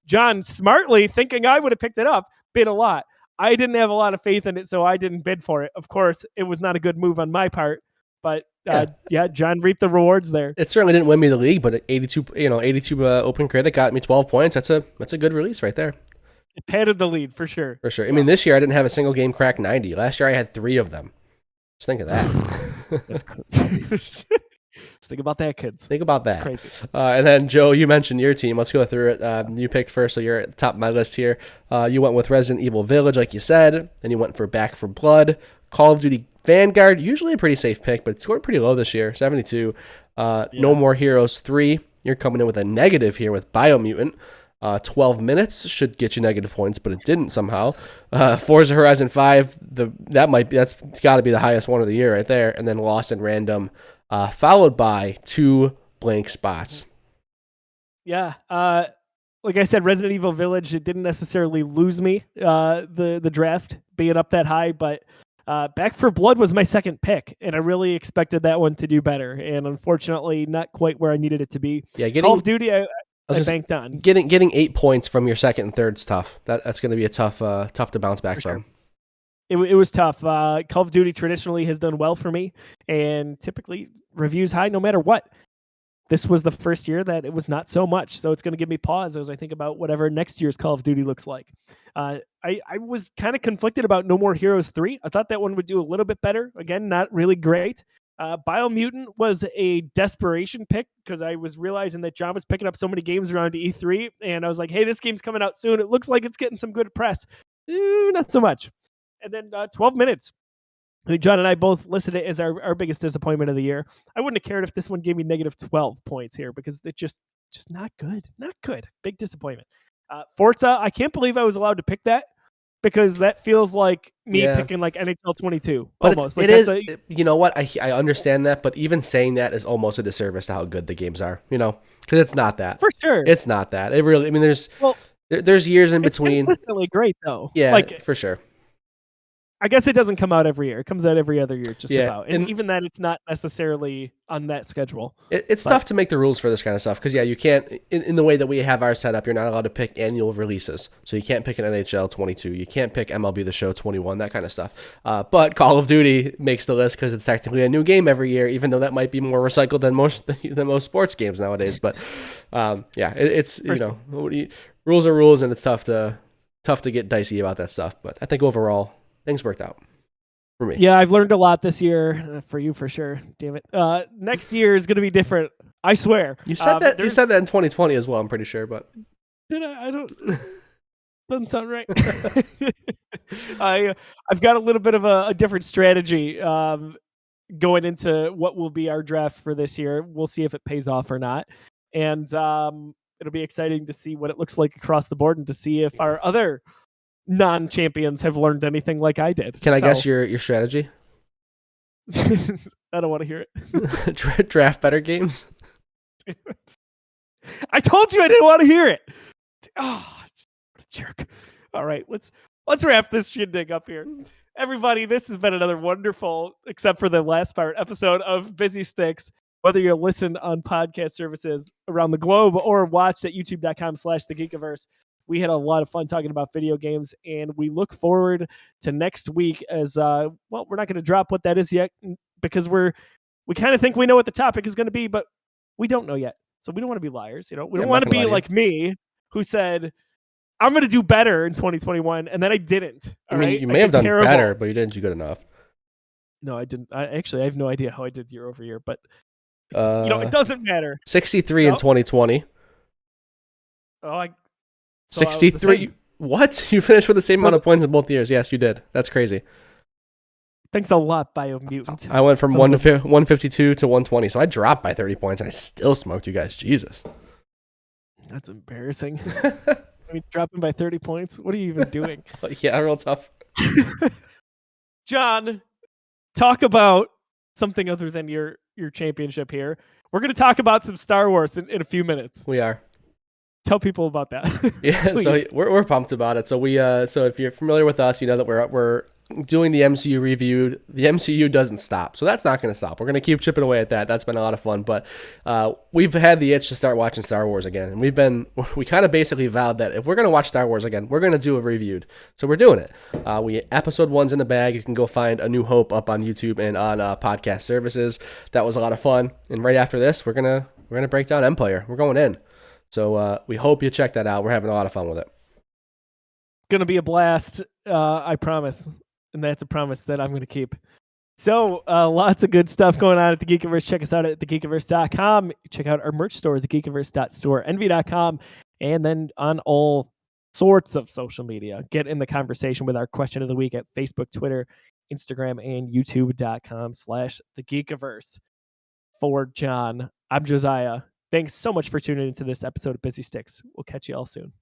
John, smartly thinking I would have picked it up, bid a lot. I didn't have a lot of faith in it, so I didn't bid for it. Of course, it was not a good move on my part. But John reaped the rewards there. It certainly didn't win me the league, but 82 Open Critic got me 12 points. That's a good release right there. It padded the lead for sure. For sure. I mean, this year I didn't have a single game crack 90. Last year I had 3 of them. Just think of that. That's crazy. Just think about that, kids. Think about that. It's crazy. And then Joe, you mentioned your team. Let's go through it. You picked first, so you're at the top of my list here. You went with Resident Evil Village, like you said. Then you went for Back 4 Blood. Call of Duty Vanguard, usually a pretty safe pick, but it scored pretty low this year, 72. No More Heroes 3. You're coming in with a negative here with Biomutant. 12 minutes should get you negative points, but it didn't somehow. Forza Horizon 5, that's got to be the highest one of the year right there. And then Lost in Random, followed by 2 blank spots. Yeah. like I said, Resident Evil Village, it didn't necessarily lose me the draft being up that high, but Back 4 Blood was my second pick, and I really expected that one to do better, and unfortunately, not quite where I needed it to be. Yeah, Call of Duty, I banked on. Getting 8 points from your second and third's tough. That's going to be a tough to bounce back from. It was tough. Call of Duty traditionally has done well for me, and typically reviews high no matter what. This was the first year that it was not so much, so it's going to give me pause as I think about whatever next year's Call of Duty looks like. I was kind of conflicted about No More Heroes 3. I thought that one would do a little bit better. Again, not really great. Biomutant was a desperation pick because I was realizing that John was picking up so many games around E3, and I was like, hey, this game's coming out soon. It looks like it's getting some good press. Not so much. And then 12 Minutes. I think John and I both listed it as our biggest disappointment of the year. I wouldn't have cared if this one gave me negative 12 points here because it's just not good. Not good. Big disappointment. Forza, I can't believe I was allowed to pick that because that feels like me picking like NHL 22 but almost. It is. You know what? I understand that, but even saying that is almost a disservice to how good the games are. You know, because it's not that. For sure. It's not that. It really. I mean, there's years in between. It's consistently great though. Yeah, like, for sure. I guess it doesn't come out every year. It comes out every other year, just about. And even that, it's not necessarily on that schedule. It's tough to make the rules for this kind of stuff because, you can't, in the way that we have our setup, you're not allowed to pick annual releases. So you can't pick an NHL 22. You can't pick MLB The Show 21, that kind of stuff. But Call of Duty makes the list because it's technically a new game every year, even though that might be more recycled than most sports games nowadays. But, it's, rules are rules, and it's tough to get dicey about that stuff. But I think overall, things worked out for me. Yeah, I've learned a lot this year. For you, for sure. Damn it. Next year is going to be different. I swear. You said that. You said that in 2020 as well. I'm pretty sure, but did I? I don't. Doesn't sound right. I've got a little bit of a different strategy going into what will be our draft for this year. We'll see if it pays off or not, and it'll be exciting to see what it looks like across the board and to see if our other non-champions have learned anything like I did. Can I guess your strategy? I don't want to hear it. Draft better games. I told you I didn't want to hear it. Oh, what a jerk. All right, let's wrap this shindig up here. Everybody, this has been another wonderful, except for the last part, episode of Busy Sticks. Whether you listen on podcast services around the globe or watch at youtube.com/the Geekiverse. We had a lot of fun talking about video games, and we look forward to next week as, we're not going to drop what that is yet because we kind of think we know what the topic is going to be, but we don't know yet. So we don't want to be liars. We don't want to be like me who said, I'm going to do better in 2021, and then I didn't. Right? You may have done better, but you didn't do good enough. No, I didn't. I have no idea how I did year over year, but it doesn't matter. 63 in 2020. Oh, 63. What? You finished with the same amount of points in both years. Yes, you did. That's crazy. Thanks a lot, Biomutant. I went from 152 to 120, so I dropped by 30 points, and I still smoked you guys. Jesus. That's embarrassing. Dropping by 30 points? What are you even doing? Yeah, real tough. John, talk about something other than your championship here. We're going to talk about some Star Wars in a few minutes. We are. Tell people about that. Yeah, so we're pumped about it. So so if you're familiar with us, you know that we're doing the MCU review. The MCU doesn't stop, so that's not going to stop. We're going to keep chipping away at that. That's been a lot of fun, but we've had the itch to start watching Star Wars again, and we kind of basically vowed that if we're going to watch Star Wars again, we're going to do a reviewed. So we're doing it. Episode 1's in the bag. You can go find A New Hope up on YouTube and on podcast services. That was a lot of fun, and right after this, we're gonna break down Empire. We're going in. So we hope you check that out. We're having a lot of fun with it. Going to be a blast, I promise. And that's a promise that I'm going to keep. So lots of good stuff going on at the Geekiverse. Check us out at thegeekiverse.com. Check out our merch store, thegeekiverse.store, envy.com, and then on all sorts of social media. Get in the conversation with our question of the week at Facebook, Twitter, Instagram, and youtube.com/thegeekiverse. For John, I'm Josiah. Thanks so much for tuning into this episode of Busy Sticks. We'll catch you all soon.